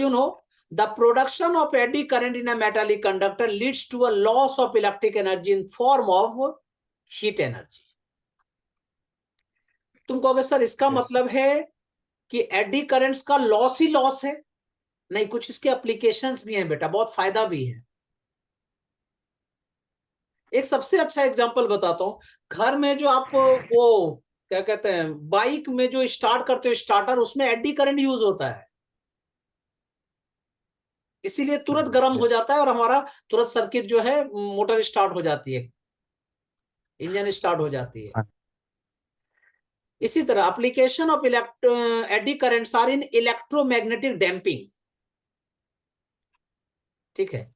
the production of eddy current in a metallic conductor leads to a loss of electric energy in form of heat energy. तुम कहोगे सर इसका मतलब है कि एडी करंट्स का लॉस ही लॉस है? नहीं, कुछ इसके एप्लीकेशंस भी हैं बेटा, बहुत फायदा भी है। एक सबसे अच्छा एग्जांपल बताता हूं। घर में जो आप वो क्या कहते हैं, बाइक में जो स्टार्ट करते हो स्टार्टर, उसमें एडी करंट यूज होता है, इसीलिए तुरंत गर्म हो जाता है और हमारा तुरंत सर्किट जो है मोटर स्टार्ट हो जाती है, इंजन स्टार्ट हो जाती है। इसी तरह application of eddy currents are in electromagnetic damping. ठीक है,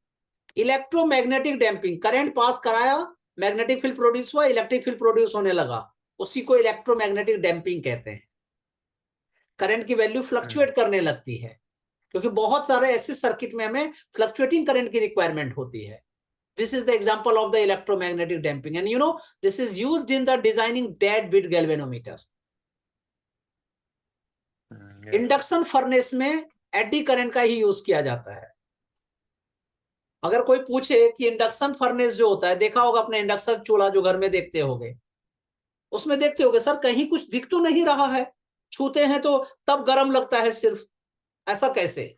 इलेक्ट्रोमैग्नेटिक डैम्पिंग, करंट पास कराया, मैग्नेटिक फील्ड प्रोड्यूस हुआ, इलेक्ट्रिक फील्ड प्रोड्यूस होने लगा, उसी को इलेक्ट्रोमैग्नेटिक डैम्पिंग कहते हैं। करंट की वैल्यू फ्लक्चुएट करने लगती है, क्योंकि बहुत सारे ऐसे सर्किट में हमें फ्लक्चुएटिंग करंट की रिक्वायरमेंट होती है। This is the example of the electromagnetic damping, and this is used in the designing deadbeat galvanometer. Induction furnace में एडी करंट का ही यूज किया जाता है। अगर कोई पूछे कि इंडक्शन फर्नेस जो होता है, देखा होगा अपने इंडक्शन चूल्हा जो घर में देखते होगे, उसमें देखते होगे सर कहीं कुछ दिख तो नहीं रहा है, छूते हैं तो तब गर्म लगता है सिर्फ, ऐसा कैसे?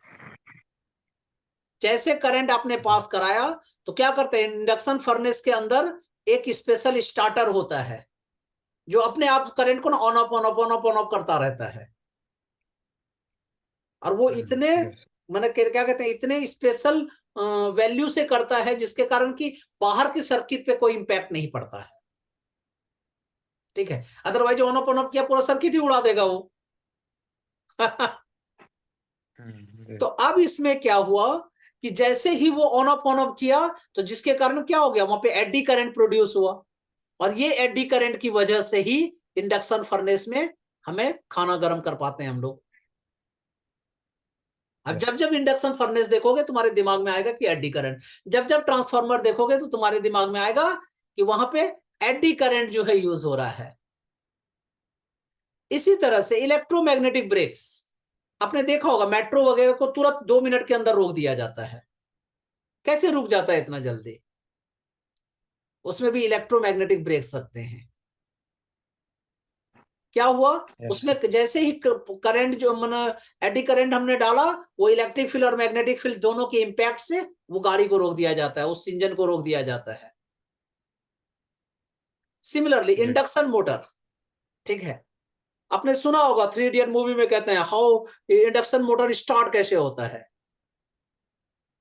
जैसे करंट आपने पास कराया तो क्या करते हैं, इंडक्शन फर्नेस के अंदर एक स्पेशल स्टार्टर होता है जो अपने आप करंट को ना on off on off on off on off करता रहता है। और वो इतने yes, मैंने क्या कहते हैं, इतने स्पेशल वैल्यू से करता है जिसके कारण कि बाहर की सर्किट पे कोई इंपैक्ट नहीं पड़ता है। ठीक है, अदरवाइज ऑन ऑफ किया पूरा सर्किट ही उड़ा देगा वो। yes, तो अब इसमें क्या हुआ कि जैसे ही वो ऑन ऑफ किया तो जिसके कारण क्या हो गया, वहां पे एडी करंट प्रोड्यूस हुआ, और ये एडी करंट की वजह से ही इंडक्शन फर्नेस में हमें खाना गर्म कर पाते हैं हम लोग। अब yes, जब जब इंडक्शन फर्नेस देखोगे तुम्हारे दिमाग में आएगा कि एडी करंट, जब जब ट्रांसफार्मर देखोगे तो तुम्हारे दिमाग में आएगा कि वहां पे एडी करंट जो है यूज हो रहा है। इसी तरह से इलेक्ट्रोमैग्नेटिक ब्रेक्स आपने देखा होगा, मेट्रो वगैरह को तुरंत 2 मिनट के अंदर रोक दिया जाता है। कैसे रुक जाता है इतना जल्दी? उसमें भी इलेक्ट्रोमैग्नेटिक ब्रेक्स रखते हैं। क्या हुआ yes, उसमें, जैसे ही करंट जो एडी करंट हमने डाला, वो इलेक्ट्रिक फील्ड और मैग्नेटिक फील्ड दोनों के इंपैक्ट से वो गाड़ी को रोक दिया जाता है, उस इंजन को रोक दिया जाता है। सिमिलरली yes, इंडक्शन मोटर, ठीक है, आपने सुना होगा 3 इडियट मूवी में कहते हैं हाउ इंडक्शन मोटर स्टार्ट कैसे होता है,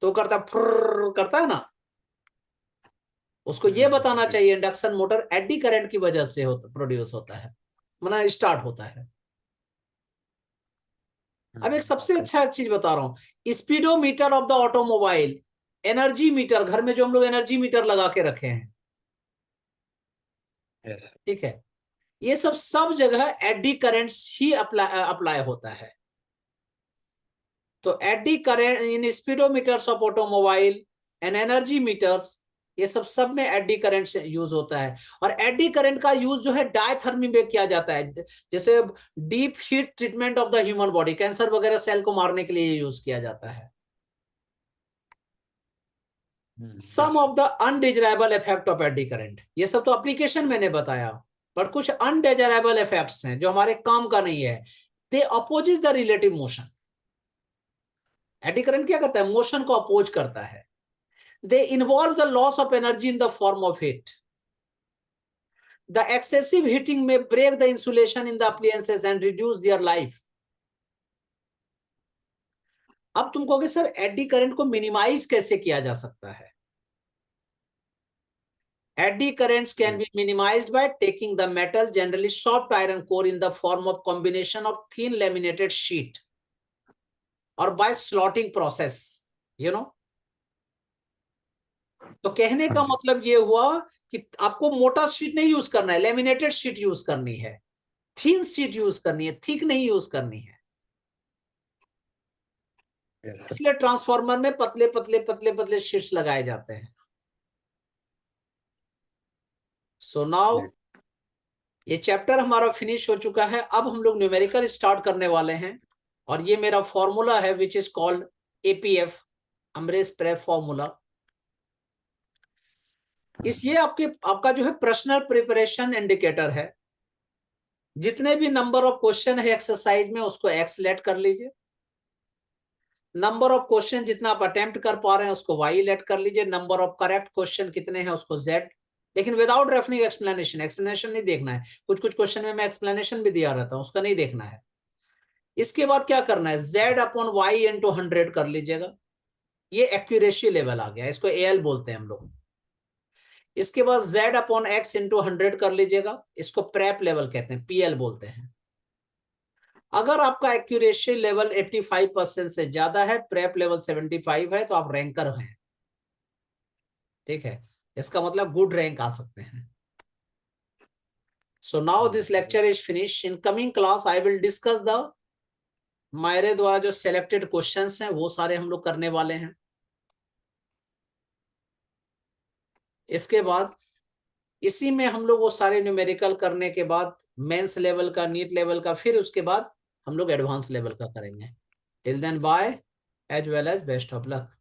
तो करता फुर्र करता है ना। उसको ये बताना yes, चाहिए इंडक्शन मोटर एडी करंट की वजह से प्रोड्यूस होता है, स्टार्ट होता है। अब एक सबसे okay, अच्छा चीज बता रहा हूं, speedometer of the automobile, energy meter, घर में जो हम लोग एनर्जी मीटर लगा के रखे हैं, yes, ठीक है, ये सब जगह एडी करंट्स ही अप्लाई होता है। तो eddy current in speedometers of automobile and energy meters, ये सब में एडी करंट से यूज होता है। और एडी करंट का यूज जो है डायथर्मी में किया जाता है, जैसे deep heat treatment of the human body, cancer वगैरह सेल को मारने के लिए यूज किया जाता है। सम yes, of the undesirable effect of eddy current, ये सब तो एप्लीकेशन मैंने बताया, पर कुछ अनडिजायरेबल इफेक्ट्स हैं जो हमारे काम का नहीं है। They opposes the relative motion. Eddy current क्या करता है, मोशन को अपोज करता है। They involve the loss of energy in the form of heat. The excessive heating may break the insulation in the appliances and reduce their life. अब तुम कहोगे सर एडी करंट को मिनिमाइज कैसे किया जा सकता है? Eddy currents can be minimized by taking the metal, generally soft iron core, in the form of combination of thin laminated sheet or by slotting process, you know। तो कहने का मतलब ये हुआ कि आपको मोटा शीट नहीं यूज करना है, लेमिनेटेड शीट यूज करनी है, थिन शीट यूज करनी है, थिक नहीं यूज करनी है। yes, इसलिए ट्रांसफार्मर में पतले पतले पतले पतले शीट्स लगाए जाते हैं। सो नाउ yes, ये चैप्टर हमारा फिनिश हो चुका है। अब हम लोग न्यूमेरिकल स्टार्ट करने वाले हैं, और ये मेरा फॉर्मूला है which is called APF, Amresh prep formula. ये आपका जो है पर्सनल प्रिपरेशन इंडिकेटर है। जितने भी नंबर ऑफ क्वेश्चन है एक्सरसाइज में उसको एक्स लेट कर लीजिए, नंबर ऑफ क्वेश्चन जितना आप अटेम्प्ट कर पा रहे हैं उसको वाई लेट कर लीजिए, नंबर ऑफ करेक्ट क्वेश्चन कितने हैं उसको जेड, लेकिन विदाउट रेफरिंग एक्सप्लेनेशन। एक्सप्लेनेशन नहीं देखना है, कुछ कुछ क्वेश्चन में मैं एक्सप्लेनेशन भी दिया रहता हूं, उसका नहीं देखना है। इसके बाद क्या करना है, z अपॉन वाई इंटू 100 कर लीजिएगा। ये एक्यूरेसी लेवल आ गया, इसको एल बोलते हैं हम लोग। इसके बाद z अपॉन एक्स इंटू 100 कर लीजिएगा, इसको प्रेप लेवल कहते हैं, पीएल बोलते हैं। अगर आपका एक्यूरेसी लेवल 85% से ज्यादा है, प्रेप लेवल 75 है, तो आप रैंकर हैं, ठीक है, इसका मतलब गुड रैंक आ सकते हैं। So now this lecture is finished. In coming class I will discuss the मेरे द्वारा जो सिलेक्टेड क्वेश्चंस हैं वो सारे हम लोग करने वाले हैं। इसके बाद इसी में हम लोग वो सारे न्यूमेरिकल करने के बाद मेंस लेवल का, नीट लेवल का, फिर उसके बाद हम लोग एडवांस लेवल का करेंगे। Till then bye, as well as best of luck.